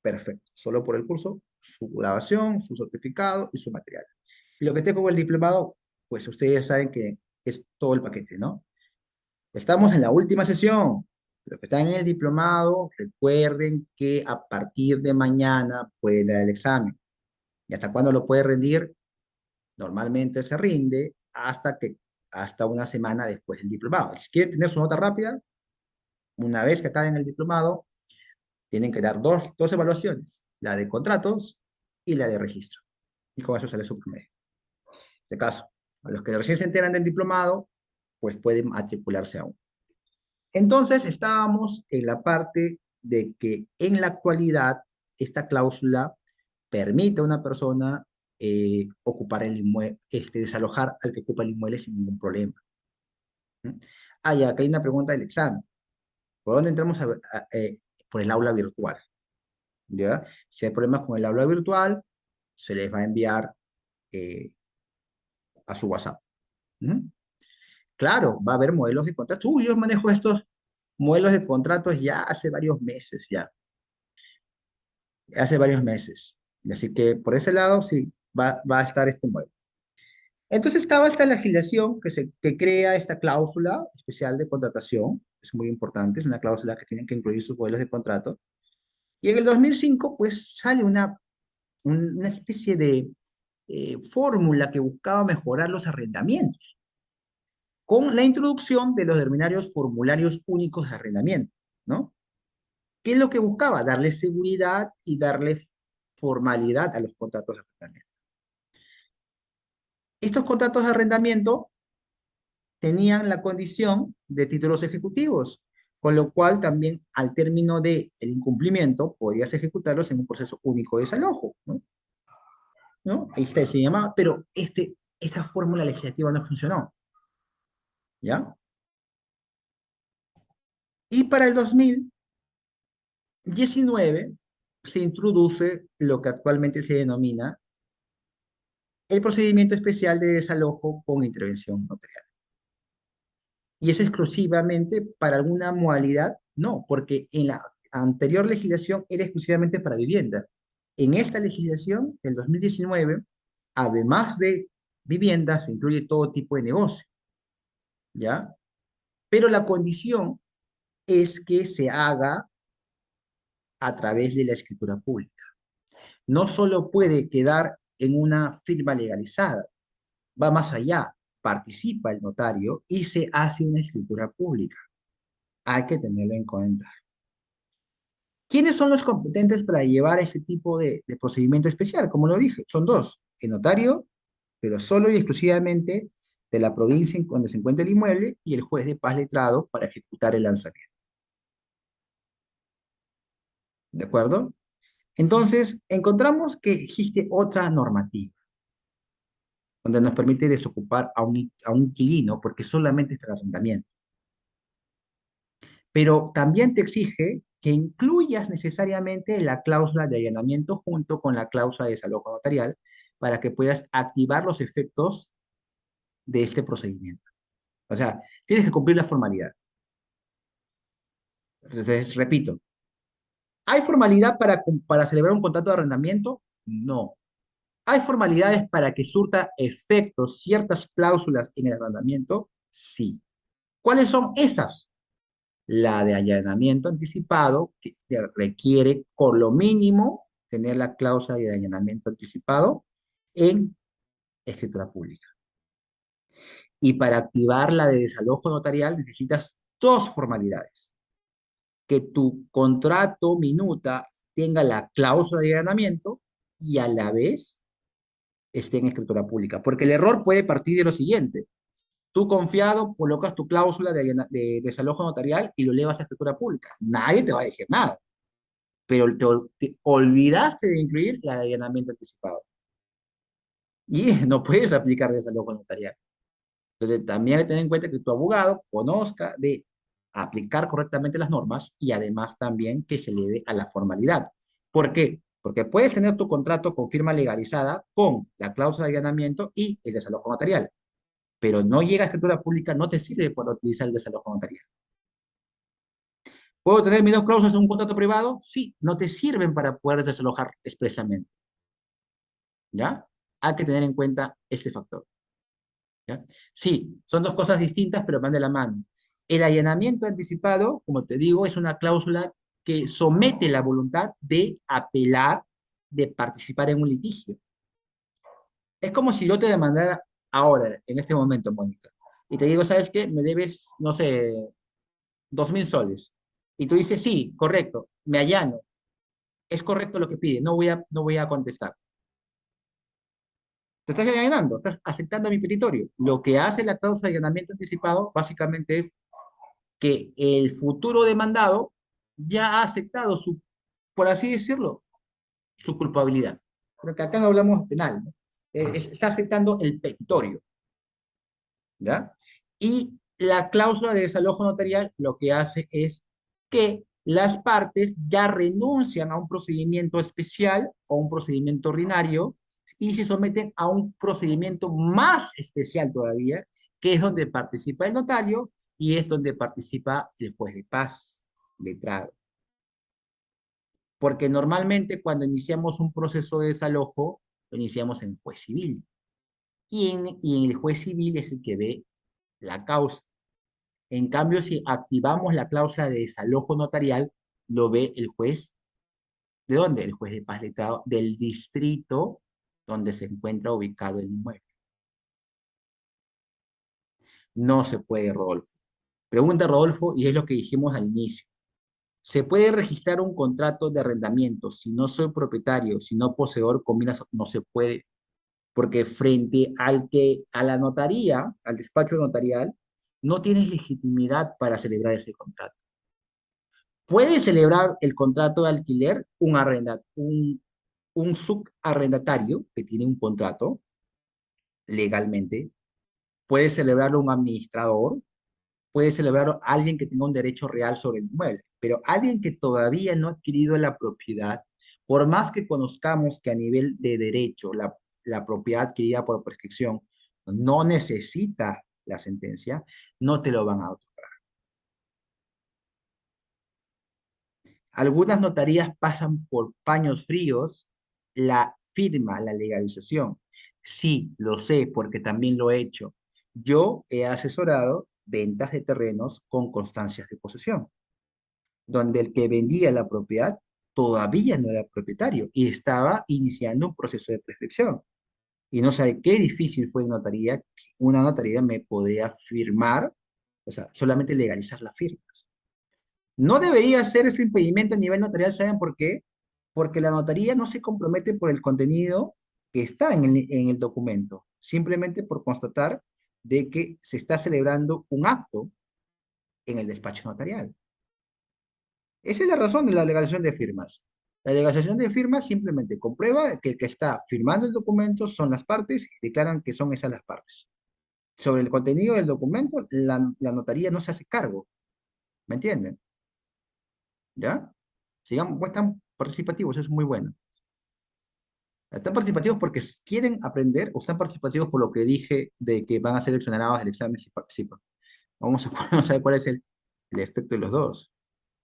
perfecto. Solo por el curso, su grabación, su certificado y su material. Y lo que tengo con el diplomado, pues ustedes saben que es todo el paquete, ¿no? Estamos en la última sesión. Los que están en el diplomado, recuerden que a partir de mañana pueden dar el examen. ¿Y hasta cuándo lo puede rendir? Normalmente se rinde hasta una semana después del diplomado. Si quieren tener su nota rápida, una vez que acaben el diplomado, tienen que dar dos evaluaciones, la de contratos y la de registro. Y con eso sale su promedio. De caso, a los que recién se enteran del diplomado, pues pueden matricularse aún. Entonces, estábamos en la parte de que en la actualidad esta cláusula permite a una persona ocupar el inmueble, desalojar al que ocupa el inmueble sin ningún problema. ¿Mm? Ah, ya, acá hay una pregunta del examen. ¿Por dónde entramos por el aula virtual? ¿Ya? Si hay problemas con el aula virtual, se les va a enviar eh, a su WhatsApp. ¿Mm? Claro, va a haber modelos de contratos. Uy, yo manejo estos modelos de contratos ya hace varios meses, ya. Hace varios meses. Y así que por ese lado, sí, va a estar este modelo. Entonces estaba esta legislación que crea esta cláusula especial de contratación. Es muy importante, es una cláusula que tienen que incluir sus modelos de contrato. Y en el 2005, pues sale una especie de fórmula que buscaba mejorar los arrendamientos, con la introducción de los denominados formularios únicos de arrendamiento, ¿no? ¿Qué es lo que buscaba? Darle seguridad y darle formalidad a los contratos de arrendamiento. Estos contratos de arrendamiento tenían la condición de títulos ejecutivos, con lo cual también al término del incumplimiento podrías ejecutarlos en un proceso único de desalojo, ¿no? ¿No? Ahí está, se llamaba, pero esta fórmula legislativa no funcionó, ¿ya? Y para el 2019 se introduce lo que actualmente se denomina el procedimiento especial de desalojo con intervención notarial. ¿Y es exclusivamente para alguna modalidad? No, porque en la anterior legislación era exclusivamente para vivienda. En esta legislación del 2019, además de vivienda, se incluye todo tipo de negocio, ¿ya? Pero la condición es que se haga a través de la escritura pública. No solo puede quedar en una firma legalizada, va más allá, participa el notario y se hace una escritura pública. Hay que tenerlo en cuenta. ¿Quiénes son los competentes para llevar este tipo de procedimiento especial? Como lo dije, son dos, el notario, pero solo y exclusivamente de la provincia en donde se encuentra el inmueble y el juez de paz letrado para ejecutar el lanzamiento. ¿De acuerdo? Entonces, encontramos que existe otra normativa donde nos permite desocupar a un inquilino porque solamente es para arrendamiento. Pero también te exige que incluyas necesariamente la cláusula de allanamiento junto con la cláusula de desalojo notarial para que puedas activar los efectos de este procedimiento. O sea, tienes que cumplir la formalidad. Entonces, repito, ¿hay formalidad para celebrar un contrato de arrendamiento? No. ¿Hay formalidades para que surta efectos ciertas cláusulas en el arrendamiento? Sí. ¿Cuáles son esas? La de allanamiento anticipado, que requiere por lo mínimo tener la cláusula de allanamiento anticipado en escritura pública. Y para activar la de desalojo notarial necesitas dos formalidades. Que tu contrato minuta tenga la cláusula de allanamiento y a la vez esté en escritura pública. Porque el error puede partir de lo siguiente. Tú confiado colocas tu cláusula de desalojo notarial y lo elevas a escritura pública. Nadie te va a decir nada, pero te olvidaste de incluir la de allanamiento anticipado. Y no puedes aplicar desalojo notarial. Entonces, también hay que tener en cuenta que tu abogado conozca de aplicar correctamente las normas y además también que se eleve a la formalidad. ¿Por qué? Porque puedes tener tu contrato con firma legalizada con la cláusula de allanamiento y el desalojo notarial, pero no llega a escritura pública, no te sirve para utilizar el desalojo notarial. ¿Puedo tener mis dos cláusulas en un contrato privado? Sí, no te sirven para poder desalojar expresamente, ¿ya? Hay que tener en cuenta este factor, ¿ya? Sí, son dos cosas distintas, pero van de la mano. El allanamiento anticipado, como te digo, es una cláusula que somete la voluntad de apelar, de participar en un litigio. Es como si yo te demandara ahora, en este momento, Mónica, y te digo, ¿sabes qué? Me debes, no sé, 2.000 soles. Y tú dices, sí, correcto, me allano, es correcto lo que pide, no voy a contestar. Te estás allanando, estás aceptando mi petitorio. Lo que hace la cláusula de allanamiento anticipado básicamente es que el futuro demandado ya ha aceptado por así decirlo, su culpabilidad. Porque acá no hablamos penal, ¿no? Está aceptando el petitorio, ¿ya? Y la cláusula de desalojo notarial lo que hace es que las partes ya renuncian a un procedimiento especial o un procedimiento ordinario y se someten a un procedimiento más especial todavía, que es donde participa el notario y es donde participa el juez de paz, letrado. Porque normalmente cuando iniciamos un proceso de desalojo, lo iniciamos en juez civil. Y en el juez civil es el que ve la causa. En cambio, si activamos la cláusula de desalojo notarial, lo ve el juez. ¿De dónde? El juez de paz letrado del distrito donde se encuentra ubicado el inmueble. No se puede, Rodolfo. Pregunta Rodolfo, y es lo que dijimos al inicio. ¿Se puede registrar un contrato de arrendamiento si no soy propietario, si no poseedor con miras? No se puede, porque frente a la notaría, al despacho notarial, no tienes legitimidad para celebrar ese contrato. Puede celebrar el contrato de alquiler un subarrendatario que tiene un contrato legalmente, puede celebrarlo un administrador, puede celebrarlo alguien que tenga un derecho real sobre el inmueble, pero alguien que todavía no ha adquirido la propiedad, por más que conozcamos que a nivel de derecho la propiedad adquirida por prescripción no necesita la sentencia, no te lo van a otorgar. Algunas notarías pasan por paños fríos la firma, la legalización. Sí, lo sé porque también lo he hecho. Yo he asesorado ventas de terrenos con constancias de posesión, donde el que vendía la propiedad todavía no era propietario y estaba iniciando un proceso de prescripción. Y no sabe qué difícil fue una notaría me podría firmar, o sea, solamente legalizar las firmas. No debería ser ese impedimento a nivel notarial, ¿saben por qué? Porque la notaría no se compromete por el contenido que está en el documento, simplemente por constatar de que se está celebrando un acto en el despacho notarial. Esa es la razón de la legalización de firmas. La legalización de firmas simplemente comprueba que el que está firmando el documento son las partes y declaran que son esas las partes. Sobre el contenido del documento, la notaría no se hace cargo. ¿Me entienden? ¿Ya? Sigamos, pues, están participativos, eso es muy bueno. Están participativos porque quieren aprender o están participativos por lo que dije de que van a ser seleccionados del examen si participan. Vamos a, vamos a ver cuál es el efecto de los dos.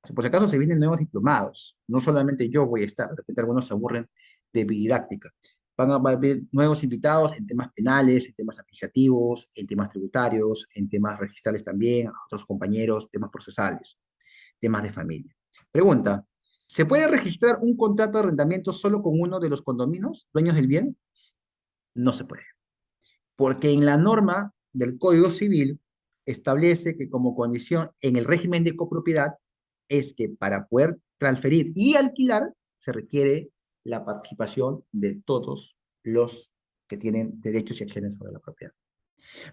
Si por si acaso se vienen nuevos diplomados, no solamente yo voy a estar, de repente algunos se aburren de mi didáctica. Va a haber nuevos invitados en temas penales, en temas administrativos, en temas tributarios, en temas registrales también, otros compañeros, temas procesales, temas de familia. Pregunta, ¿se puede registrar un contrato de arrendamiento solo con uno de los condominios, dueños del bien? No se puede, porque en la norma del Código Civil establece que como condición en el régimen de copropiedad es que para poder transferir y alquilar se requiere la participación de todos los que tienen derechos y acciones sobre la propiedad.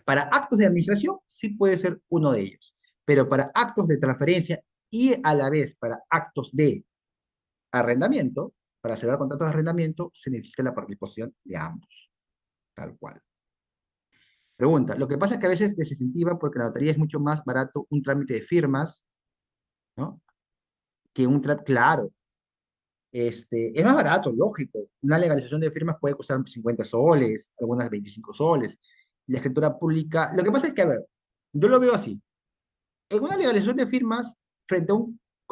Para actos de administración sí puede ser uno de ellos, pero para actos de transferencia y a la vez para actos de arrendamiento, para celebrar contratos de arrendamiento, se necesita la participación de ambos, tal cual. Pregunta, lo que pasa es que a veces desincentiva porque la notaría es mucho más barato un trámite de firmas, ¿no? Que un trámite, claro, es más barato, lógico. Una legalización de firmas puede costar 50 soles, algunas 25 soles. La escritura pública, lo que pasa es que, a ver, yo lo veo así. En una legalización de firmas, frente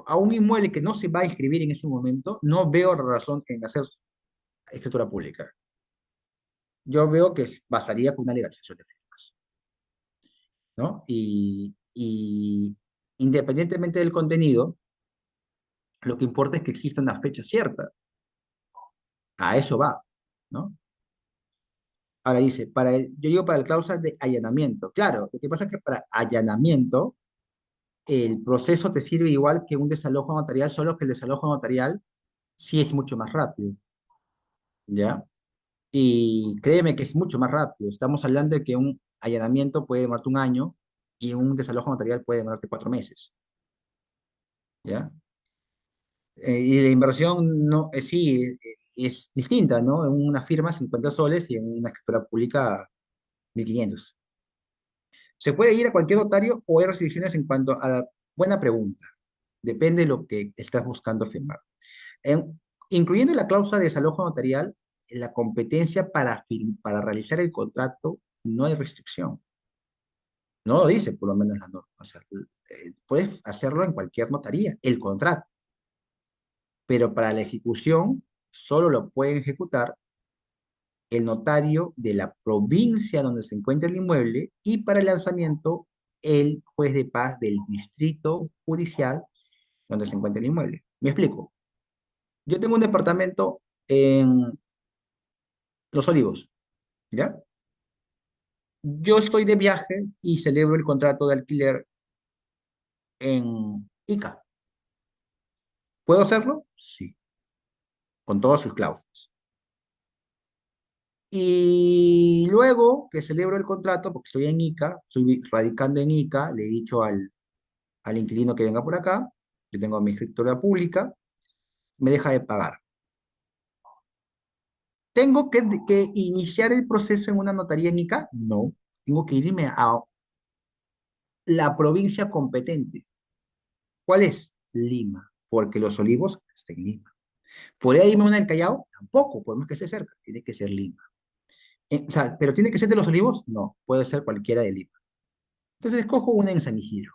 a un inmueble que no se va a inscribir en ese momento, no veo razón en hacer escritura pública. Yo veo que bastaría con una legalización de firmas, ¿no? Y independientemente del contenido, lo que importa es que exista una fecha cierta. A eso va, ¿no? Ahora dice, yo digo para el cláusula de allanamiento. Claro, lo que pasa es que para allanamiento el proceso te sirve igual que un desalojo notarial, solo que el desalojo notarial sí es mucho más rápido, ¿ya? Y créeme que es mucho más rápido. Estamos hablando de que un allanamiento puede demorarte un año y un desalojo notarial puede demorarte 4 meses, ¿ya? Y la inversión no, sí, es distinta, ¿no? En una firma 50 soles y en una escritura pública 1.500. ¿Se puede ir a cualquier notario o hay restricciones en cuanto a la buena pregunta? Depende de lo que estás buscando firmar. Incluyendo la cláusula de desalojo notarial, la competencia para realizar el contrato no hay restricción. No lo dice por lo menos la norma. O sea, puedes hacerlo en cualquier notaría, el contrato, pero para la ejecución solo lo pueden ejecutar el notario de la provincia donde se encuentra el inmueble y para el lanzamiento el juez de paz del distrito judicial donde se encuentra el inmueble. Me explico. Yo tengo un departamento en Los Olivos, ¿ya? Yo estoy de viaje y celebro el contrato de alquiler en Ica. ¿Puedo hacerlo? Sí, con todas sus cláusulas. Y luego que celebro el contrato, porque estoy en Ica, estoy radicando en Ica, le he dicho al inquilino que venga por acá, yo tengo mi escritura pública, me deja de pagar. ¿Tengo que iniciar el proceso en una notaría en Ica? No, tengo que irme a la provincia competente. ¿Cuál es? Lima, porque Los Olivos está en Lima. ¿Podría irme a una del Callao? Tampoco, por más que esté cerca, tiene que ser Lima. O sea, ¿pero tiene que ser de Los Olivos? No, puede ser cualquiera de Lima. Entonces escojo una en San Isidro.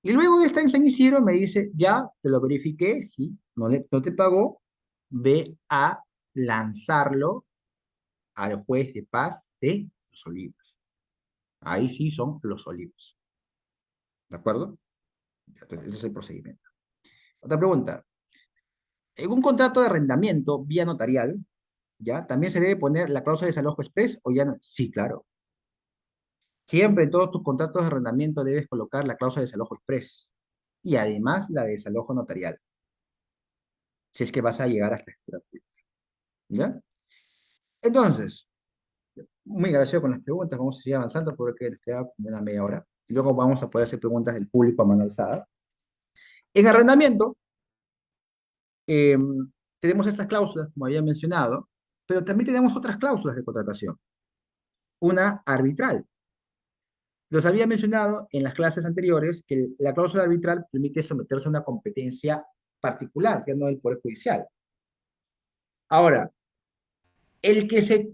Y luego de estar en San Isidro me dice, ya, te lo verifiqué, sí, no te pagó, ve a lanzarlo al juez de paz de Los Olivos. Ahí sí son Los Olivos. ¿De acuerdo? Entonces, ese es el procedimiento. Otra pregunta. En un contrato de arrendamiento vía notarial, ¿ya? ¿También se debe poner la cláusula de desalojo express o ya no? Sí, claro. Siempre en todos tus contratos de arrendamiento debes colocar la cláusula de desalojo express y además la de desalojo notarial, si es que vas a llegar hasta escritura pública, ¿ya? Entonces, Muy agradecido con las preguntas, vamos a seguir avanzando porque nos queda como una media hora. Y luego vamos a poder hacer preguntas del público a mano alzada. En arrendamiento, eh, tenemos estas cláusulas, como había mencionado, pero también tenemos otras cláusulas de contratación. Una arbitral. Los había mencionado en las clases anteriores que la cláusula arbitral permite someterse a una competencia particular, que no del Poder Judicial. Ahora, el que se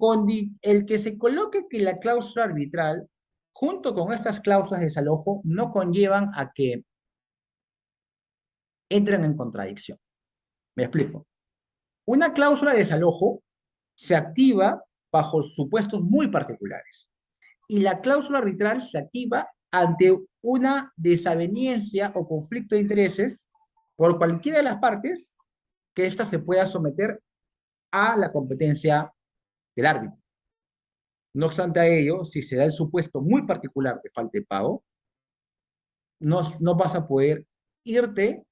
coloque que la cláusula arbitral, junto con estas cláusulas de desalojo, no conllevan a que entren en contradicción. Me explico. Una cláusula de desalojo se activa bajo supuestos muy particulares y la cláusula arbitral se activa ante una desaveniencia o conflicto de intereses por cualquiera de las partes que ésta se pueda someter a la competencia del árbitro. No obstante a ello, si se da el supuesto muy particular de falta de pago, no vas a poder irte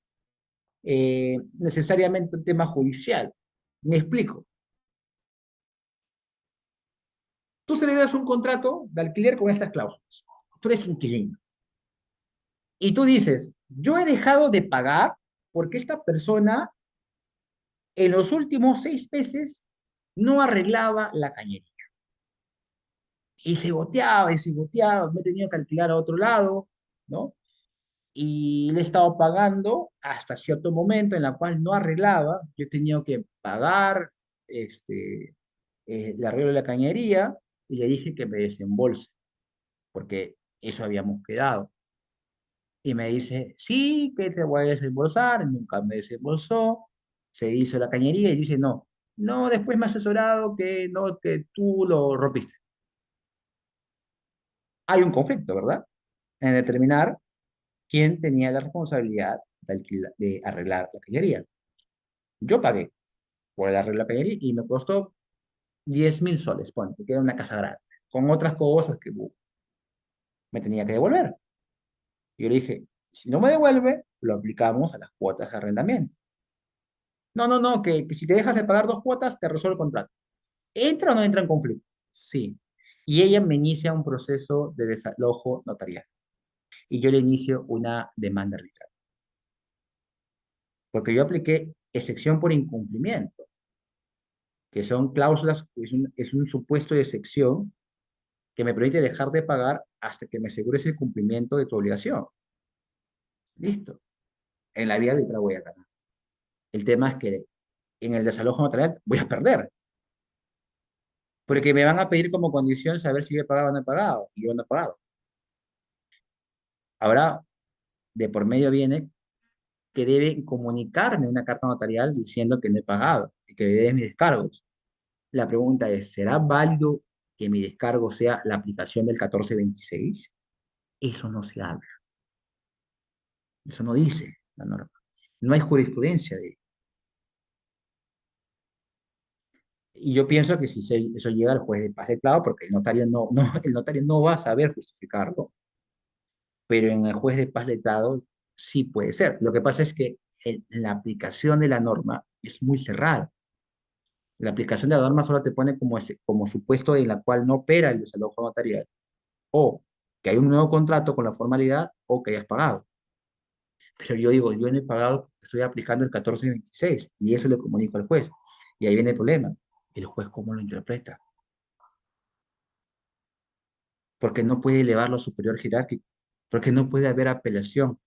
necesariamente a un tema judicial. Me explico. Tú celebras un contrato de alquiler con estas cláusulas. Tú eres inquilino. Y tú dices, yo he dejado de pagar porque esta persona en los últimos 6 meses no arreglaba la cañería. Y se goteaba, me he tenido que alquilar a otro lado, ¿no? Y le he estado pagando hasta cierto momento en la cual no arreglaba. Yo he tenido que pagar el arreglo de la cañería y le dije que me desembolse, porque eso habíamos quedado. Y me dice, sí, que te voy a desembolsar, nunca me desembolsó, se hizo la cañería y dice, no, no, después me ha asesorado que no, que tú lo rompiste. Hay un conflicto, ¿verdad? En determinar quién tenía la responsabilidad de arreglar la cañería. Yo pagué por el arreglo de la cañería y me costó 10.000 soles, ponte, que era una casa grande, con otras cosas que me tenía que devolver. Y yo le dije, si no me devuelve, lo aplicamos a las cuotas de arrendamiento. No, no, no, que si te dejas de pagar 2 cuotas, te resuelve el contrato. ¿Entra o no entra en conflicto? Sí. Y ella me inicia un proceso de desalojo notarial. Y yo le inicio una demanda arbitral. Porque yo apliqué excepción por incumplimiento, que son cláusulas, es un supuesto de excepción que me permite dejar de pagar hasta que me asegures el cumplimiento de tu obligación. Listo. En la vía arbitral voy a ganar. El tema es que en el desalojo notarial voy a perder, porque me van a pedir como condición saber si yo he pagado o no he pagado, y yo no he pagado. Ahora, de por medio viene que deben comunicarme una carta notarial diciendo que no he pagado y que me deben mis descargos. La pregunta es, ¿será válido que mi descargo sea la aplicación del 1426? Eso no se habla, eso no dice la norma. No hay jurisprudencia de ello. Y yo pienso que si eso llega al juez de paz letrado, porque el notario el notario no va a saber justificarlo, pero en el juez de paz letrado sí puede ser. Lo que pasa es que la aplicación de la norma es muy cerrada. La aplicación de la norma solo te pone como supuesto en la cual no opera el desalojo notarial, o que hay un nuevo contrato con la formalidad, o que hayas pagado. Pero yo digo, yo no he pagado, estoy aplicando el 1426, y eso le comunico al juez. Y ahí viene el problema. ¿El juez cómo lo interpreta? Porque no puede elevarlo a superior jerárquico, porque no puede haber apelación,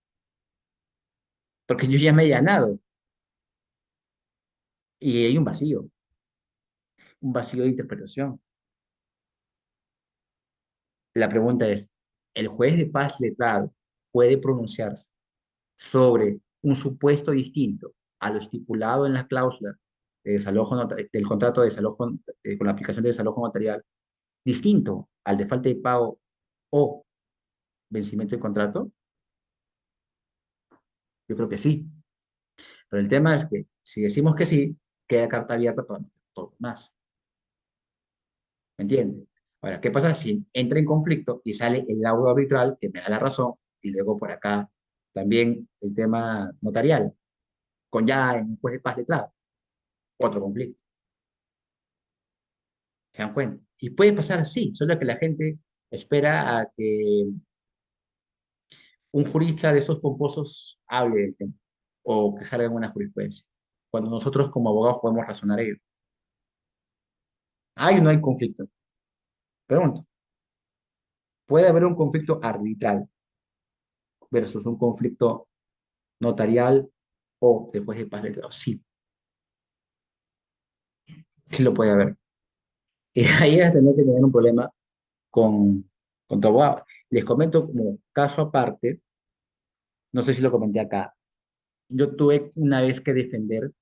porque yo ya me he allanado y hay un vacío de interpretación. La pregunta es, ¿el juez de paz letrado puede pronunciarse sobre un supuesto distinto a lo estipulado en las cláusulas de del contrato de desalojo, con la aplicación de desalojo notarial, distinto al de falta de pago o vencimiento de contrato? Yo creo que sí. Pero el tema es que si decimos que sí, queda carta abierta para todo más. ¿Me entiendes? Ahora, ¿qué pasa si entra en conflicto y sale el laudo arbitral que me da la razón y luego por acá también el tema notarial, con ya en un juez de paz letrado, otro conflicto? ¿Se dan cuenta? Y puede pasar así, solo que la gente espera a que un jurista de esos pomposos hable del tema o que salga en una jurisprudencia, cuando nosotros como abogados podemos razonar ello. ¿Hay o no hay conflicto? Pregunto, ¿puede haber un conflicto arbitral versus un conflicto notarial o después de paz letrado? Sí, sí lo puede haber. Y ahí vas a tener que tener un problema con, con tu abogado. Les comento como caso aparte, no sé si lo comenté acá, yo tuve una vez que defender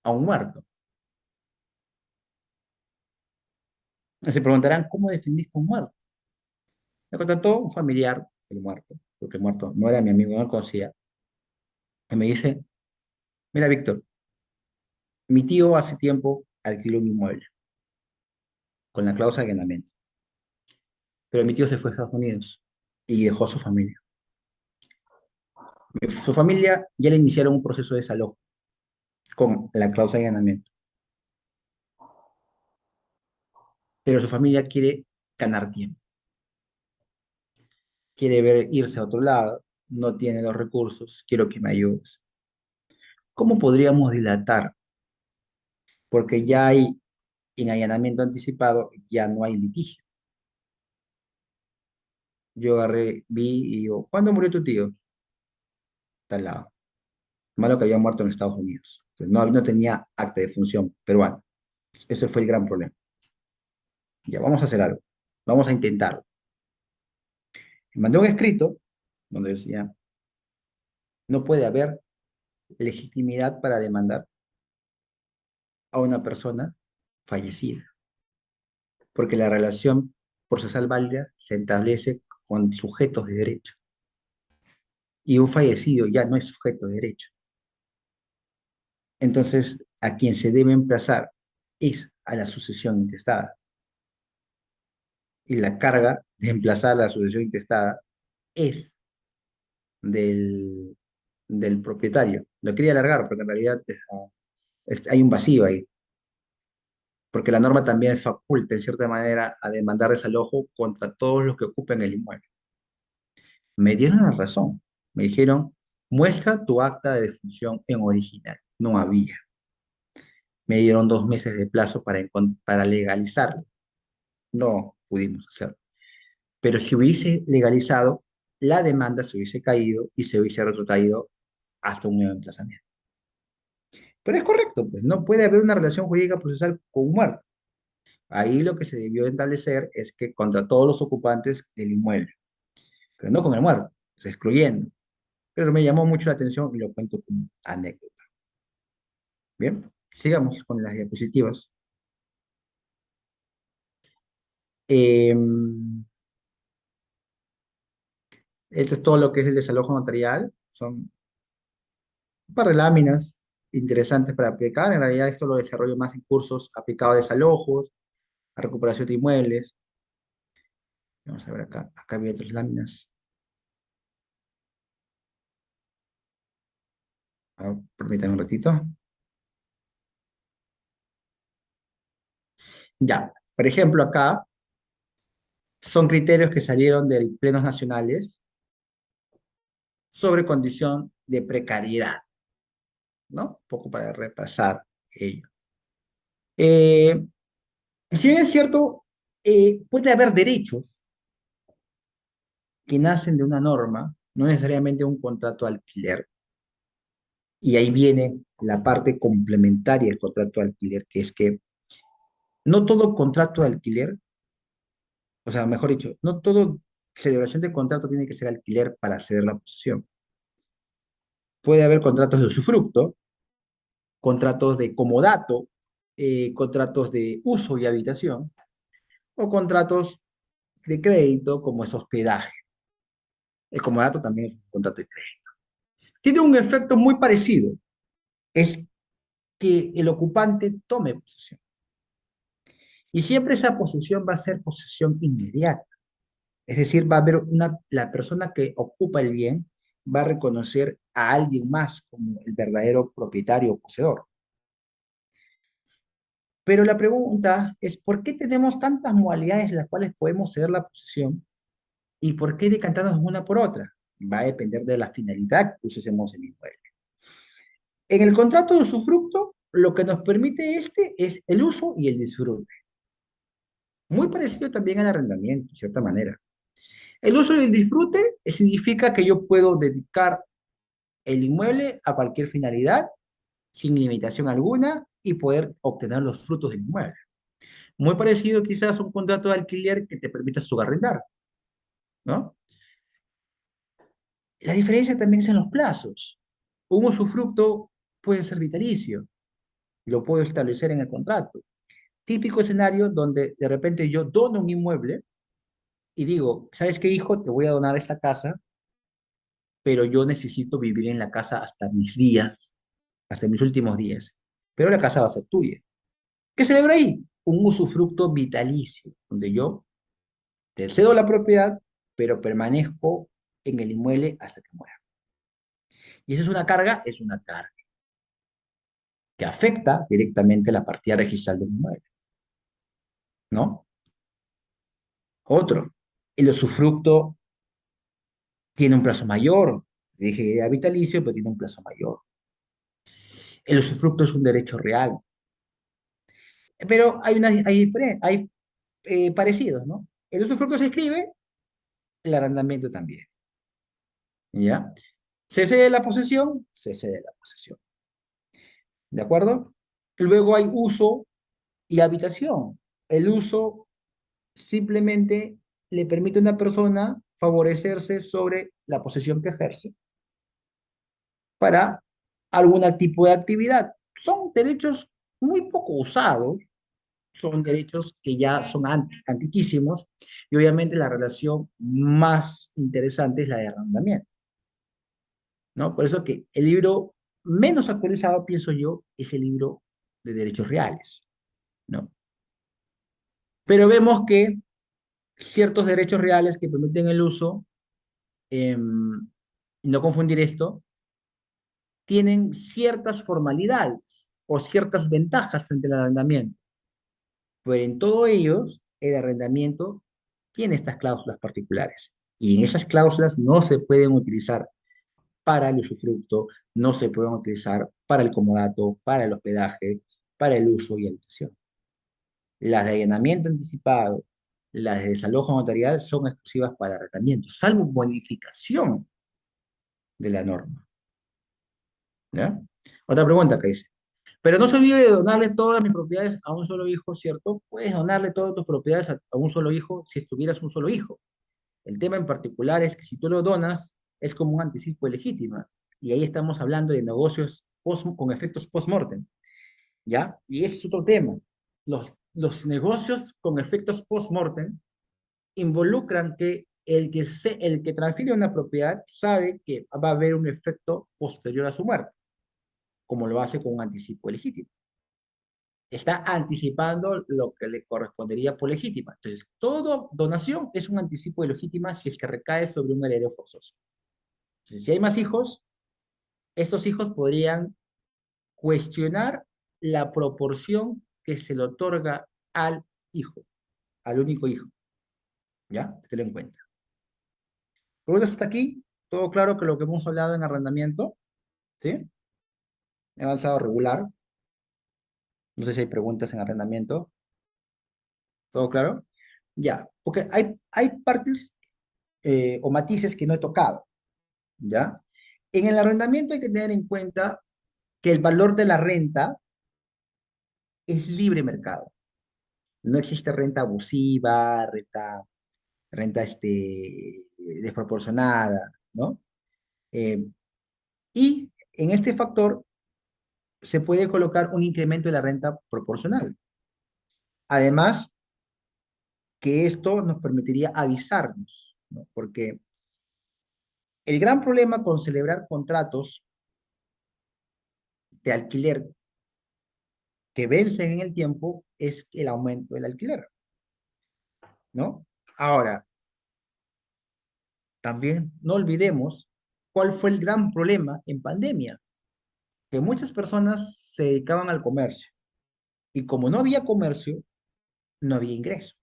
a un muerto. Se preguntarán, ¿cómo defendiste a un muerto? Me contactó un familiar del muerto, porque el muerto no era mi amigo, no lo conocía, y me dice, mira, Víctor, mi tío hace tiempo alquiló un inmueble con la cláusula de arrendamiento, pero mi tío se fue a Estados Unidos y dejó a su familia. Su familia ya le iniciaron un proceso de desalojo con la cláusula de arrendamiento, pero su familia quiere ganar tiempo, quiere ver irse a otro lado, no tiene los recursos, quiero que me ayudes. ¿Cómo podríamos dilatar? Porque ya hay en allanamiento anticipado, ya no hay litigio. Yo agarré, vi y digo, ¿cuándo murió tu tío? Tal lado. Malo que había muerto en Estados Unidos. Entonces, no, no tenía acta de función peruana. Ese fue el gran problema. Ya, vamos a hacer algo. Vamos a intentarlo. Y mandé un escrito donde decía, no puede haber legitimidad para demandar a una persona fallecida, porque la relación procesal válida se establece con sujetos de derecho y un fallecido ya no es sujeto de derecho. Entonces, a quien se debe emplazar es a la sucesión intestada. Y la carga de emplazar a la sucesión intestada es del, del propietario. Lo quería alargar porque en realidad hay un vacío ahí, porque la norma también faculta en cierta manera a demandar desalojo contra todos los que ocupen el inmueble. Me dieron la razón. Me dijeron, muestra tu acta de defunción en original. No había. Me dieron 2 meses de plazo para legalizarlo. No pudimos hacerlo. Pero si hubiese legalizado, la demanda se hubiese caído y se hubiese retrotraído hasta un nuevo emplazamiento. Pero es correcto, pues no puede haber una relación jurídica procesal con un muerto. Ahí lo que se debió establecer es que contra todos los ocupantes del inmueble, pero no con el muerto, pues, excluyendo. Pero me llamó mucho la atención y lo cuento como anécdota. Bien, sigamos con las diapositivas. Eh, Esto es todo lo que es el desalojo notarial. Son un par de láminas interesantes para aplicar. En realidad esto lo desarrollo más en cursos aplicados a desalojos, a recuperación de inmuebles. Vamos a ver acá. Acá había otras láminas. Permítanme un ratito. Ya, por ejemplo, acá son criterios que salieron de plenos nacionales sobre condición de precariedad, ¿no? Un poco para repasar ello. Eh, si bien es cierto, puede haber derechos que nacen de una norma, no necesariamente un contrato de alquiler, y ahí viene la parte complementaria del contrato de alquiler, que es que no todo contrato de alquiler, o sea, mejor dicho, no todo celebración de contrato tiene que ser alquiler para ceder la posesión. Puede haber contratos de usufructo, contratos de comodato, contratos de uso y habitación, o contratos de crédito como es hospedaje. El comodato también es un contrato de crédito. Tiene un efecto muy parecido, es que el ocupante tome posesión. Y siempre esa posesión va a ser posesión inmediata. Es decir, va a haber la persona que ocupa el bien va a reconocer a alguien más como el verdadero propietario o poseedor. Pero la pregunta es, ¿por qué tenemos tantas modalidades en las cuales podemos ceder la posesión y por qué decantarnos una por otra? Va a depender de la finalidad que usemos el inmueble. En el contrato de usufructo, lo que nos permite es el uso y el disfrute. Muy parecido también al arrendamiento, de cierta manera. El uso y el disfrute significa que yo puedo dedicar el inmueble a cualquier finalidad, sin limitación alguna, y poder obtener los frutos del inmueble. Muy parecido quizás a un contrato de alquiler que te permita subarrendar, ¿no? La diferencia también es en los plazos. Un usufructo puede ser vitalicio, lo puedo establecer en el contrato. Típico escenario donde de repente yo dono un inmueble y digo, ¿sabes qué, hijo? Te voy a donar esta casa, pero yo necesito vivir en la casa hasta mis días, hasta mis últimos días. Pero la casa va a ser tuya. ¿Qué celebra ahí? Un usufructo vitalicio, donde yo te cedo la propiedad, pero permanezco en el inmueble hasta que muera. Y eso es una carga, es una carga que afecta directamente la partida registral del inmueble, ¿no? Otro, el usufructo tiene un plazo mayor, dije era vitalicio, pero tiene un plazo mayor. El usufructo es un derecho real, pero hay parecidos, ¿no? El usufructo se escribe, el arrendamiento también, ¿ya? Se cede la posesión, se cede la posesión, ¿de acuerdo? Luego hay uso y habitación. El uso simplemente le permite a una persona favorecerse sobre la posesión que ejerce para algún tipo de actividad. Son derechos muy poco usados, son derechos que ya son antiquísimos y obviamente la relación más interesante es la de arrendamiento, ¿no? Por eso que el libro menos actualizado, pienso yo, es el libro de derechos reales, ¿no? Pero vemos que ciertos derechos reales que permiten el uso, no confundir esto, tienen ciertas formalidades o ciertas ventajas frente al arrendamiento. Pero en todos ellos, el arrendamiento tiene estas cláusulas particulares. Y en esas cláusulas no se pueden utilizar para el usufructo, no se pueden utilizar para el comodato, para el hospedaje, para el uso y habitación. Las de allanamiento anticipado, las de desalojo notarial son exclusivas para arrendamiento, salvo modificación de la norma. ¿Ya? Otra pregunta que dice, pero no se olvide de donarle todas mis propiedades a un solo hijo, ¿cierto? Puedes donarle todas tus propiedades a un solo hijo si tuvieras un solo hijo. El tema en particular es que si tú lo donas, es como un anticipo de legítima. Y ahí estamos hablando de negocios con efectos post-mortem, ¿ya? Y ese es otro tema. Los negocios con efectos post-mortem involucran que el que transfiere una propiedad sabe que va a haber un efecto posterior a su muerte, como lo hace con un anticipo legítimo. Está anticipando lo que le correspondería por legítima. Entonces, toda donación es un anticipo de legítima si es que recae sobre un heredero forzoso. Entonces, si hay más hijos, estos hijos podrían cuestionar la proporción que se le otorga al hijo, al único hijo. ¿Ya? Tenlo en cuenta. ¿Preguntas hasta aquí? ¿Todo claro que lo que hemos hablado en arrendamiento? ¿Sí? He avanzado regular. No sé si hay preguntas en arrendamiento. ¿Todo claro? Ya, porque hay partes o matices que no he tocado, ¿ya? En el arrendamiento hay que tener en cuenta que el valor de la renta es libre mercado. No existe renta abusiva, renta desproporcionada, ¿no? Eh, y en este factor se puede colocar un incremento de la renta proporcional. Además, que esto nos permitiría avisarnos, ¿no? Porque el gran problema con celebrar contratos de alquiler que vencen en el tiempo es el aumento del alquiler, ¿no? Ahora, también no olvidemos cuál fue el gran problema en pandemia, que muchas personas se dedicaban al comercio, Y como no había comercio, no había ingreso.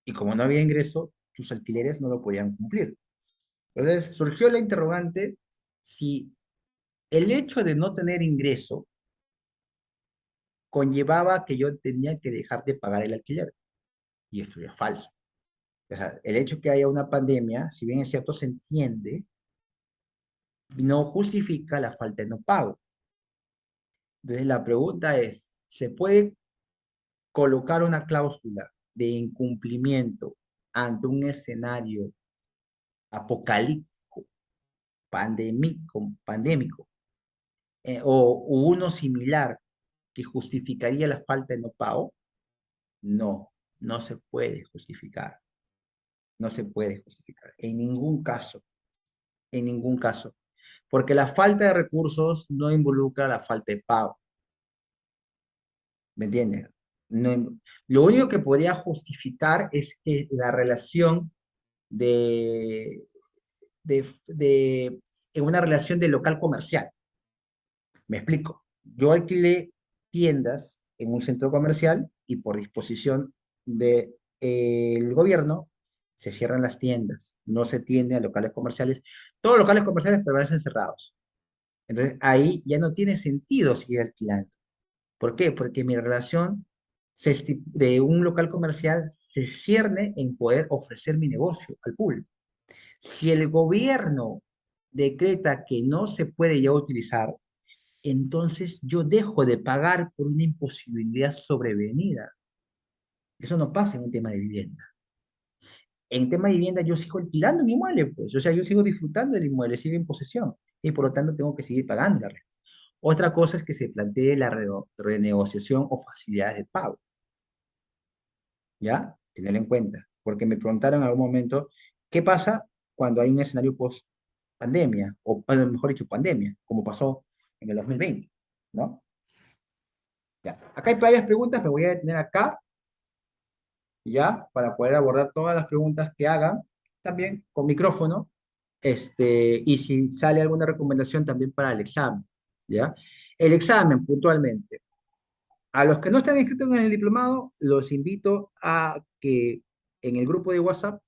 Y como no había ingreso, sus alquileres no lo podían cumplir. Entonces surgió la interrogante si el hecho de no tener ingreso conllevaba que yo tenía que dejar de pagar el alquiler. Y esto es falso. O sea, el hecho que haya una pandemia, si bien es cierto, se entiende, no justifica la falta de no pago. Entonces la pregunta es, ¿se puede colocar una cláusula de incumplimiento ante un escenario apocalíptico, pandémico, o uno similar que justificaría la falta de no pago? No, no se puede justificar, no se puede justificar, en ningún caso, porque la falta de recursos no involucra la falta de pago, ¿me entiendes? No, lo único que podría justificar es que la relación de, en una relación de local comercial. Me explico. Yo alquilé tiendas en un centro comercial y por disposición del gobierno se cierran las tiendas, no se tiende a locales comerciales. Todos los locales comerciales permanecen cerrados. Entonces ahí ya no tiene sentido seguir alquilando. ¿Por qué? Porque mi relación de un local comercial se cierne en poder ofrecer mi negocio al público. Si el gobierno decreta que no se puede ya utilizar, entonces yo dejo de pagar por una imposibilidad sobrevenida. Eso no pasa en un tema de vivienda. En tema de vivienda yo sigo alquilando mi inmueble, pues, o sea, yo sigo disfrutando del inmueble, sigo en posesión y por lo tanto tengo que seguir pagando la renta. Otra cosa es que se plantee la renegociación o facilidades de pago, ¿ya? Tener en cuenta, porque me preguntaron en algún momento, ¿qué pasa cuando hay un escenario post pandemia, o mejor dicho, pandemia, como pasó en el 2020, ¿no? Ya. Acá hay varias preguntas, me voy a detener acá, ya, para poder abordar todas las preguntas que hagan, también con micrófono, y si sale alguna recomendación también para el examen, ¿ya? El examen, puntualmente. A los que no están inscritos en el diplomado, los invito a que en el grupo de WhatsApp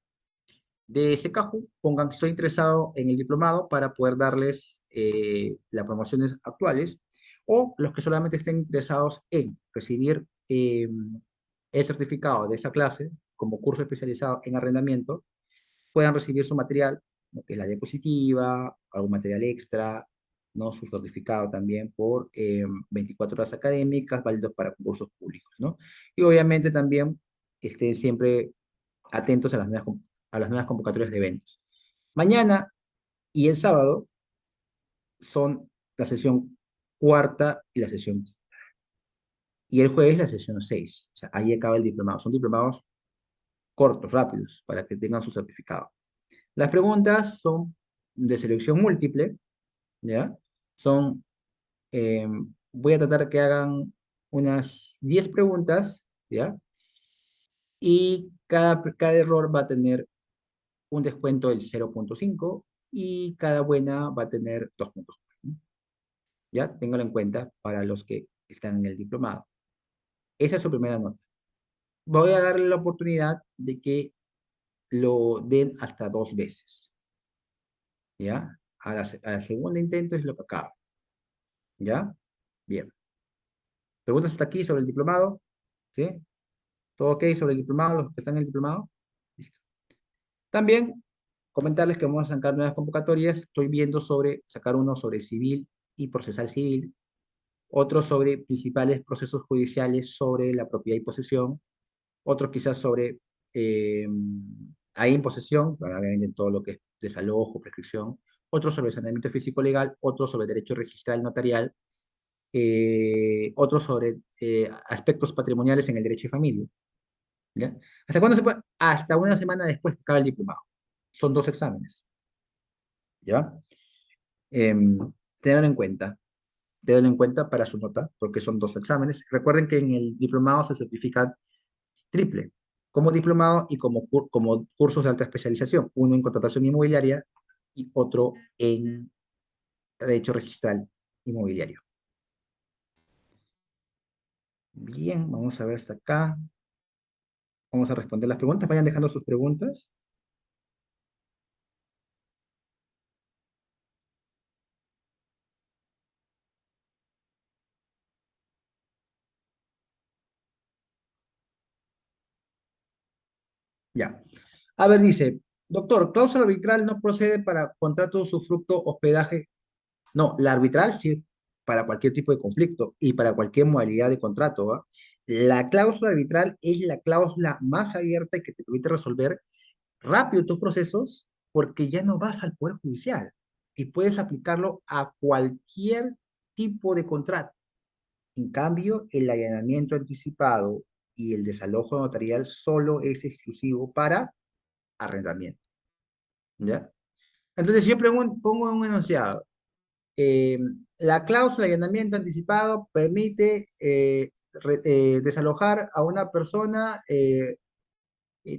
de SECAJU pongan que estoy interesado en el diplomado para poder darles las promociones actuales, o los que solamente estén interesados en recibir el certificado de esa clase como curso especializado en arrendamiento, puedan recibir su material, lo que es la diapositiva, algún material extra, ¿no? Su certificado también por 24 horas académicas, válidos para concursos públicos, ¿no? Y obviamente también estén siempre atentos a las nuevas convocatorias de eventos. Mañana y el sábado son la sesión cuarta y la sesión quinta. Y el jueves la sesión 6. O sea, ahí acaba el diplomado. Son diplomados cortos, rápidos, para que tengan su certificado. Las preguntas son de selección múltiple, ¿ya? Son, eh, voy a tratar que hagan unas 10 preguntas, ¿ya? Y cada error va a tener un descuento del 0,5 y cada buena va a tener 2 puntos. ¿Ya? Téngalo en cuenta para los que están en el diplomado. Esa es su primera nota. Voy a darle la oportunidad de que lo den hasta 2 veces. ¿Ya? A la segunda intento es lo que acaba. ¿Ya? Bien. ¿Preguntas hasta aquí sobre el diplomado? ¿Sí? ¿Todo ok sobre el diplomado, los que están en el diplomado? Listo. También comentarles que vamos a sacar nuevas convocatorias. Estoy viendo sobre sacar uno sobre civil y procesal civil, otro sobre principales procesos judiciales sobre la propiedad y posesión, otro quizás sobre ahí en posesión, obviamente todo lo que es desalojo, prescripción, otro sobre saneamiento físico legal, otro sobre derecho registral notarial, otro sobre aspectos patrimoniales en el derecho de familia. ¿Ya? ¿Hasta cuándo se puede? Hasta una semana después que acabe el diplomado. Son 2 exámenes. ¿Ya? Em, Tengan en cuenta. Tengan en cuenta para su nota, porque son 2 exámenes. Recuerden que en el diplomado se certifica triple, como diplomado y como cursos de alta especialización, uno en contratación inmobiliaria y otro en derecho registral inmobiliario. Bien, vamos a ver hasta acá. Vamos a responder las preguntas. Vayan dejando sus preguntas. Ya. A ver, dice, doctor, cláusula arbitral no procede para contrato de usufructo, hospedaje. No, la arbitral sí, para cualquier tipo de conflicto y para cualquier modalidad de contrato, ¿va? La cláusula arbitral es la cláusula más abierta y que te permite resolver rápido tus procesos porque ya no vas al Poder Judicial y puedes aplicarlo a cualquier tipo de contrato. En cambio, el allanamiento anticipado y el desalojo notarial solo es exclusivo para arrendamiento, ¿ya? Entonces yo pongo un enunciado. Eh, la cláusula de allanamiento anticipado permite desalojar a una persona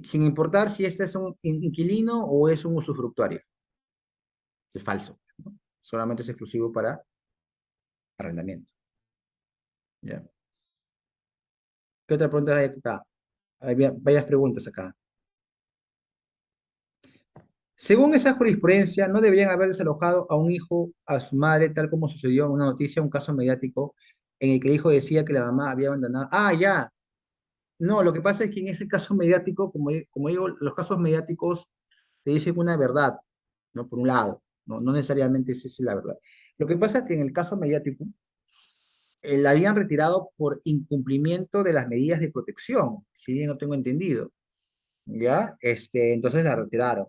sin importar si este es un inquilino o es un usufructuario. Es falso, ¿no? Solamente es exclusivo para arrendamiento. ¿Ya? ¿Qué otra pregunta hay acá? Hay varias preguntas acá. Según esa jurisprudencia, no deberían haber desalojado a un hijo a su madre, tal como sucedió en una noticia, un caso mediático, en el que el hijo decía que la mamá había abandonado. Ah, ya. No, lo que pasa es que en ese caso mediático, como digo, los casos mediáticos te dicen una verdad, ¿no? Por un lado, no, no necesariamente esa es la verdad. Lo que pasa es que en el caso mediático, la habían retirado por incumplimiento de las medidas de protección, si bien no tengo entendido, ¿ya? Entonces la retiraron.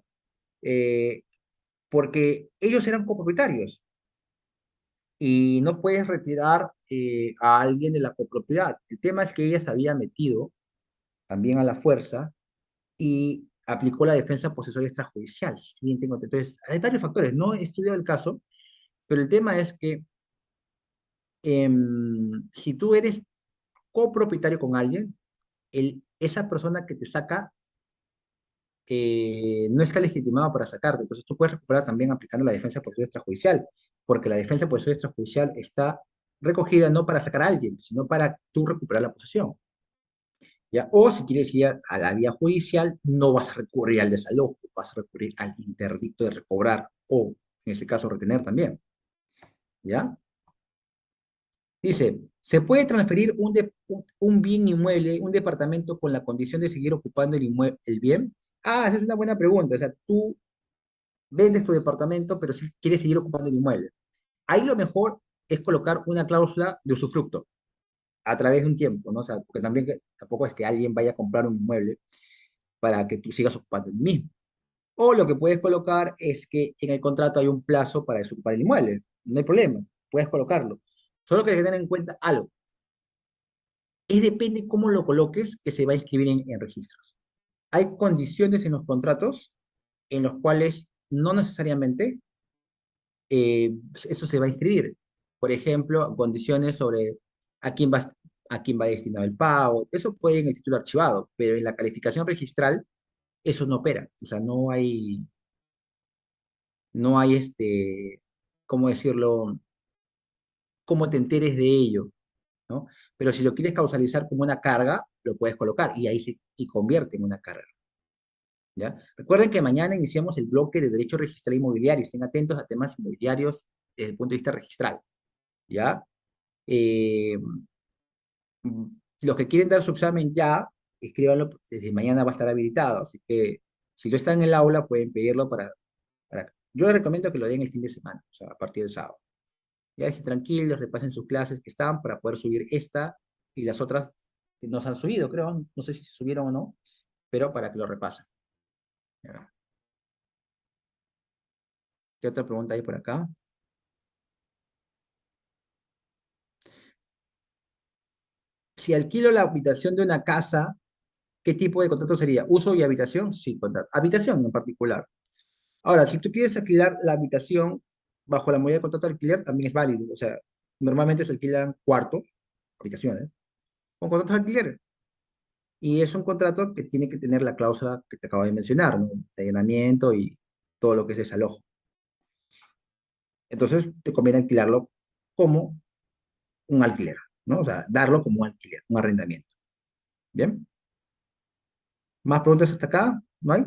Eh, Porque ellos eran copropietarios y no puedes retirar a alguien de la copropiedad. El tema es que ella se había metido también a la fuerza y aplicó la defensa posesoria extrajudicial. Si bien tengo, entonces, hay varios factores. No he estudiado el caso, pero el tema es que si tú eres copropietario con alguien, esa persona que te saca no está legitimado para sacarte. Entonces tú puedes recuperar también aplicando la defensa posesoria extrajudicial, porque la defensa posesoria extrajudicial está recogida no para sacar a alguien, sino para tú recuperar la posesión. ¿Ya? O si quieres ir a la vía judicial, no vas a recurrir al desalojo, vas a recurrir al interdicto de recobrar o, en ese caso, retener también. ¿Ya? Dice, ¿se puede transferir un bien inmueble, un departamento con la condición de seguir ocupando el bien? Ah, esa es una buena pregunta. O sea, tú vendes tu departamento, pero si quieres seguir ocupando el inmueble. Ahí lo mejor es colocar una cláusula de usufructo a través de un tiempo, ¿no? O sea, porque también tampoco es que alguien vaya a comprar un inmueble para que tú sigas ocupando el mismo. O lo que puedes colocar es que en el contrato hay un plazo para desocupar el inmueble. No hay problema, puedes colocarlo. Solo que hay que tener en cuenta algo. Es depende cómo lo coloques que se va a inscribir en registros. Hay condiciones en los contratos en los cuales no necesariamente eso se va a inscribir. Por ejemplo, condiciones sobre a quién va, a quién va destinado el pago. Eso puede en el título archivado, pero en la calificación registral eso no opera. O sea, no hay ¿cómo decirlo? Cómo te enteres de ello, ¿no? Pero si lo quieres causalizar como una carga, lo puedes colocar y ahí y convierte en una carga. ¿Ya? Recuerden que mañana iniciamos el bloque de derecho registral inmobiliario. Estén atentos a temas inmobiliarios desde el punto de vista registral. ¿Ya? Eh, los que quieren dar su examen ya, escríbanlo, desde mañana va a estar habilitado, así que si no están en el aula pueden pedirlo yo les recomiendo que lo den el fin de semana, o sea, a partir del sábado. Ya estén tranquilos, repasen sus clases que están para poder subir esta y las otras que nos han subido, creo, no sé si se subieron o no, pero para que lo repasen. Ya. ¿Qué otra pregunta hay por acá? Si alquilo la habitación de una casa, ¿qué tipo de contrato sería? ¿Uso y habitación? Sí, contrato. Habitación en particular. Ahora, si tú quieres alquilar la habitación bajo la modalidad de contrato de alquiler, también es válido. O sea, normalmente se alquilan cuartos, habitaciones, con contratos de alquiler. Y es un contrato que tiene que tener la cláusula que te acabo de mencionar, ¿no? De allanamiento y todo lo que es desalojo. Entonces, te conviene alquilarlo como un alquiler. ¿no? O sea, darlo como un alquiler, un arrendamiento. ¿Bien? ¿Más preguntas hasta acá? ¿No hay?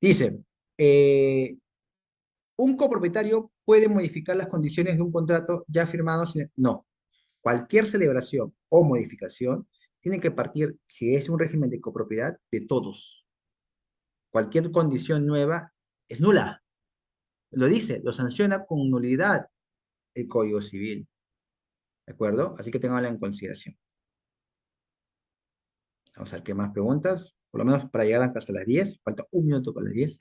Dice, eh, ¿un copropietario puede modificar las condiciones de un contrato ya firmado? No. Cualquier celebración o modificación tiene que partir, si es un régimen de copropiedad, de todos. Cualquier condición nueva es nula. Lo dice, lo sanciona con nulidad el Código Civil. ¿De acuerdo? Así que tenganla en consideración. Vamos a ver qué más preguntas. Por lo menos para llegar hasta las 10. Falta un minuto para las 10.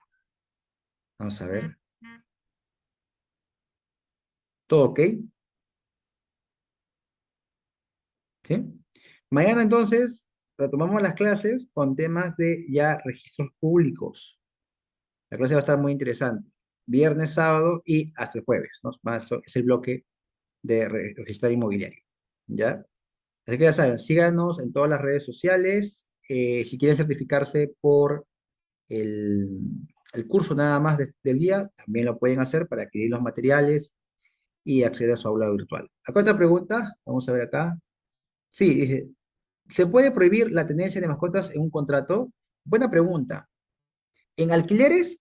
Vamos a ver. ¿Todo ok? ¿Sí? Mañana entonces retomamos las clases con temas de ya registros públicos. La clase va a estar muy interesante. Viernes, sábado y hasta el jueves, ¿no? Es el bloque de registrar inmobiliario. ¿Ya? Así que ya saben, síganos en todas las redes sociales. Si quieren certificarse por el, el curso nada más del día, también lo pueden hacer para adquirir los materiales y acceder a su aula virtual. Acá otra pregunta, vamos a ver acá. Sí, dice, ¿se puede prohibir la tenencia de mascotas en un contrato? Buena pregunta. En alquileres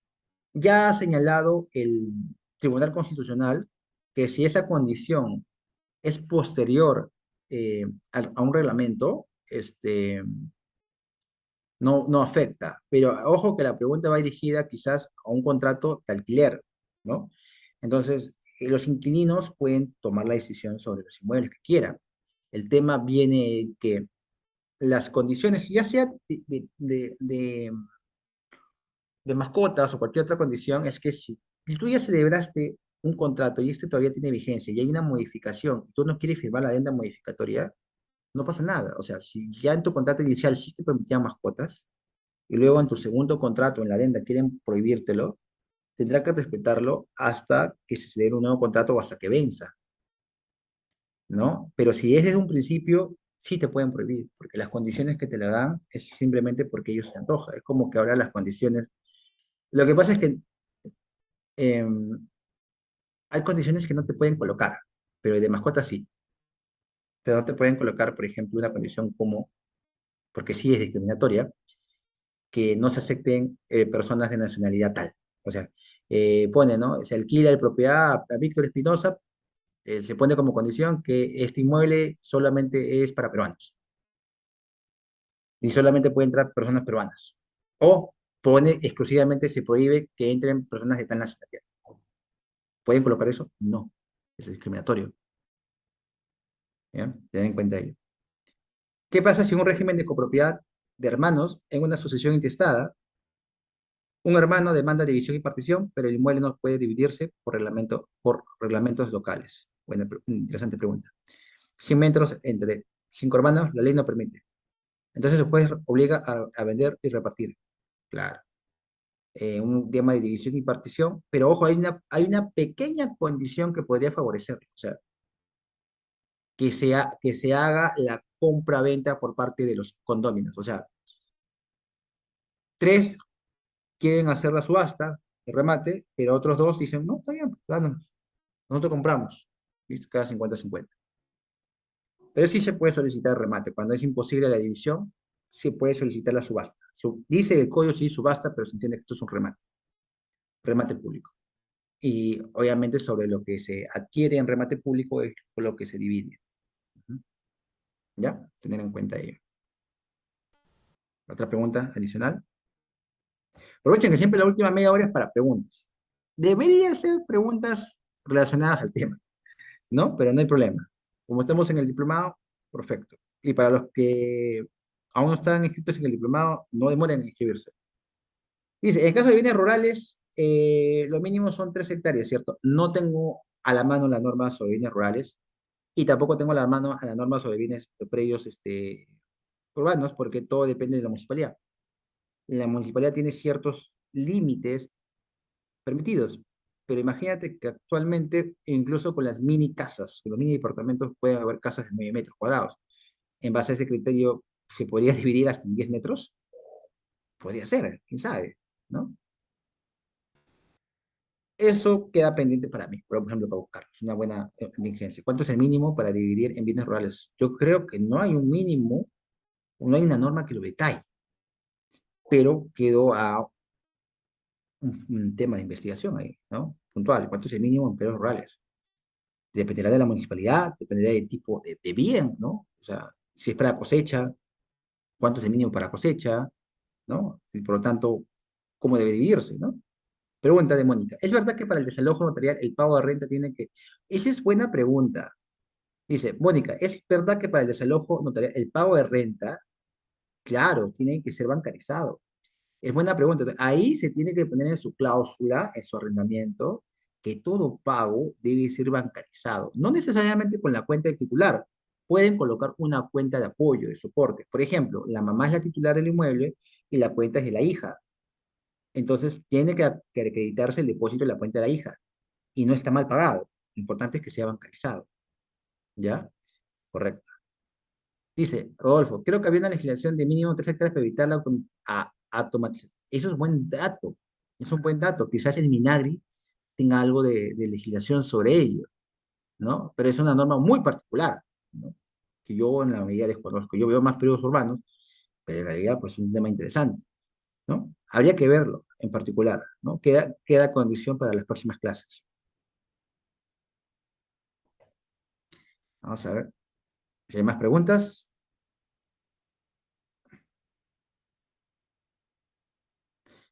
ya ha señalado el Tribunal Constitucional que si esa condición es posterior a un reglamento, no afecta. Pero ojo que la pregunta va dirigida quizás a un contrato de alquiler, ¿no? Entonces, los inquilinos pueden tomar la decisión sobre los inmuebles que quieran. El tema viene que las condiciones, ya sea de mascotas o cualquier otra condición, es que si tú ya celebraste un contrato y este todavía tiene vigencia y hay una modificación y tú no quieres firmar la adenda modificatoria, no pasa nada. O sea, si ya en tu contrato inicial sí te permitían mascotas y luego en tu segundo contrato, en la adenda, quieren prohibírtelo, tendrá que respetarlo hasta que se celebre un nuevo contrato o hasta que venza, ¿no? Pero si es desde un principio, sí te pueden prohibir, porque las condiciones que te la dan es simplemente porque ellos se antoja. Es como que ahora las condiciones. Lo que pasa es que em, hay condiciones que no te pueden colocar, pero de mascota sí. Pero no te pueden colocar, por ejemplo, una condición como, porque sí es discriminatoria, que no se acepten personas de nacionalidad tal. O sea, pone, ¿no? Se alquila la propiedad a Víctor Espinosa, se pone como condición que este inmueble solamente es para peruanos y solamente pueden entrar personas peruanas. O pone exclusivamente, se prohíbe que entren personas de tal nacionalidad. ¿Pueden colocar eso? No, es discriminatorio. ¿Ya? Ten en cuenta ello. ¿Qué pasa si en un régimen de copropiedad de hermanos en una sucesión intestada, un hermano demanda división y partición, pero el inmueble no puede dividirse por reglamentos locales? Buena, interesante pregunta. 100 metros entre 5 hermanos, la ley no permite. Entonces el juez obliga a vender y repartir. Claro. Un tema de división y partición, pero ojo, hay una pequeña condición que podría favorecerlo. O sea, que se haga la compra-venta por parte de los condóminos. O sea, tres quieren hacer la subasta, el remate, pero otros dos dicen, no, está bien, pues, dános, nosotros compramos. ¿Viste? Cada 50-50. Pero sí se puede solicitar el remate. Cuando es imposible la división, se puede solicitar la subasta. Dice el código sí subasta, pero se entiende que esto es un remate público. Y obviamente sobre lo que se adquiere en remate público es lo que se divide. Ujú. ¿Ya? Tener en cuenta ello. Otra pregunta adicional. Aprovechen que siempre la última media hora es para preguntas. Deberían ser preguntas relacionadas al tema, ¿no? Pero no hay problema. Como estamos en el diplomado, perfecto. Y para los que aún no están inscritos en el diplomado, no demoren en inscribirse. Dice, en caso de bienes rurales, lo mínimo son 3 hectáreas, ¿cierto? No tengo a la mano la norma sobre bienes rurales y tampoco tengo a la mano a la norma sobre bienes predios urbanos porque todo depende de la municipalidad. La municipalidad tiene ciertos límites permitidos, pero imagínate que actualmente, incluso con las mini casas, con los mini departamentos, pueden haber casas de 9 metros cuadrados. En base a ese criterio, ¿se podría dividir hasta en 10 metros? Podría ser, quién sabe, ¿no? Eso queda pendiente para mí, por ejemplo, para buscar una buena contingencia. ¿Cuánto es el mínimo para dividir en bienes rurales? Yo creo que no hay un mínimo, no hay una norma que lo detalle, pero quedó a un tema de investigación ahí, ¿no? Puntual. ¿Cuánto es el mínimo en predios rurales? Dependerá de la municipalidad, dependerá del tipo de bien, ¿no? O sea, si es para cosecha, cuánto es el mínimo para cosecha, ¿no? Y por lo tanto, cómo debe dividirse, ¿no? Pregunta de Mónica. ¿Es verdad que para el desalojo notarial el pago de renta tiene que... Esa es buena pregunta. Dice, Mónica, ¿es verdad que para el desalojo notarial el pago de renta, claro, tiene que ser bancarizado? Es buena pregunta. Entonces, ahí se tiene que poner en su cláusula, en su arrendamiento, que todo pago debe ser bancarizado. No necesariamente con la cuenta del titular. Pueden colocar una cuenta de apoyo, de soporte. Por ejemplo, la mamá es la titular del inmueble y la cuenta es de la hija. Entonces, tiene que acreditarse el depósito de la cuenta de la hija. Y no está mal pagado. Lo importante es que sea bancarizado. ¿Ya? Correcto. Dice, Rodolfo, creo que había una legislación de mínimo 3 hectáreas para evitar la automatización. Eso es buen dato. Es un buen dato. Quizás el Minagri tenga algo de legislación sobre ello, ¿no? Pero es una norma muy particular, ¿no? Que yo en la medida desconozco. Yo veo más periodos urbanos, pero en realidad pues es un tema interesante, ¿no? Habría que verlo en particular, ¿no? Queda condición para las próximas clases. Vamos a ver si hay más preguntas.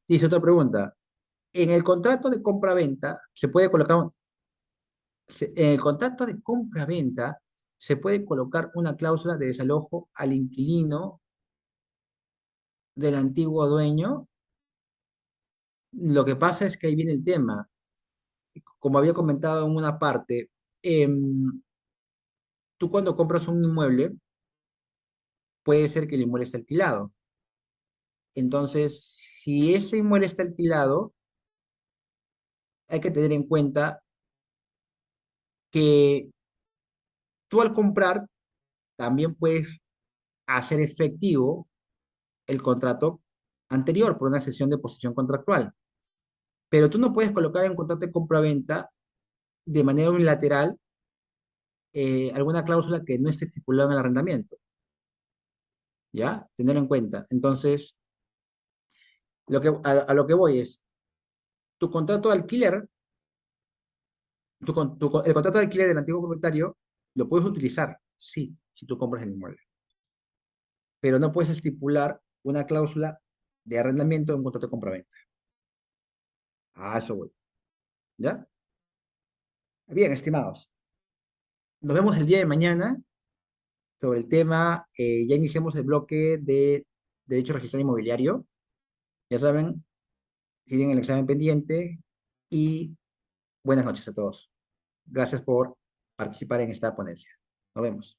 Dice otra pregunta. En el contrato de compra-venta se puede colocar, en el contrato de compra-venta se puede colocar una cláusula de desalojo al inquilino del antiguo dueño. Lo que pasa es que ahí viene el tema. Como había comentado en una parte, tú cuando compras un inmueble, puede ser que el inmueble esté alquilado. Entonces, si ese inmueble está alquilado, hay que tener en cuenta que tú al comprar también puedes hacer efectivo el contrato anterior por una sesión de posesión contractual. Pero tú no puedes colocar en un contrato de compra-venta de manera unilateral alguna cláusula que no esté estipulada en el arrendamiento, ¿ya? Tenerlo en cuenta. Entonces, a lo que voy es, tu contrato de alquiler, el contrato de alquiler del antiguo propietario, lo puedes utilizar, sí, si tú compras el inmueble, pero no puedes estipular una cláusula de arrendamiento en un contrato de compra-venta. A eso voy, ¿ya? Bien, estimados. Nos vemos el día de mañana sobre el tema. Ya iniciamos el bloque de Derecho Registral Inmobiliario. Ya saben, tienen el examen pendiente y buenas noches a todos. Gracias por participar en esta ponencia. Nos vemos.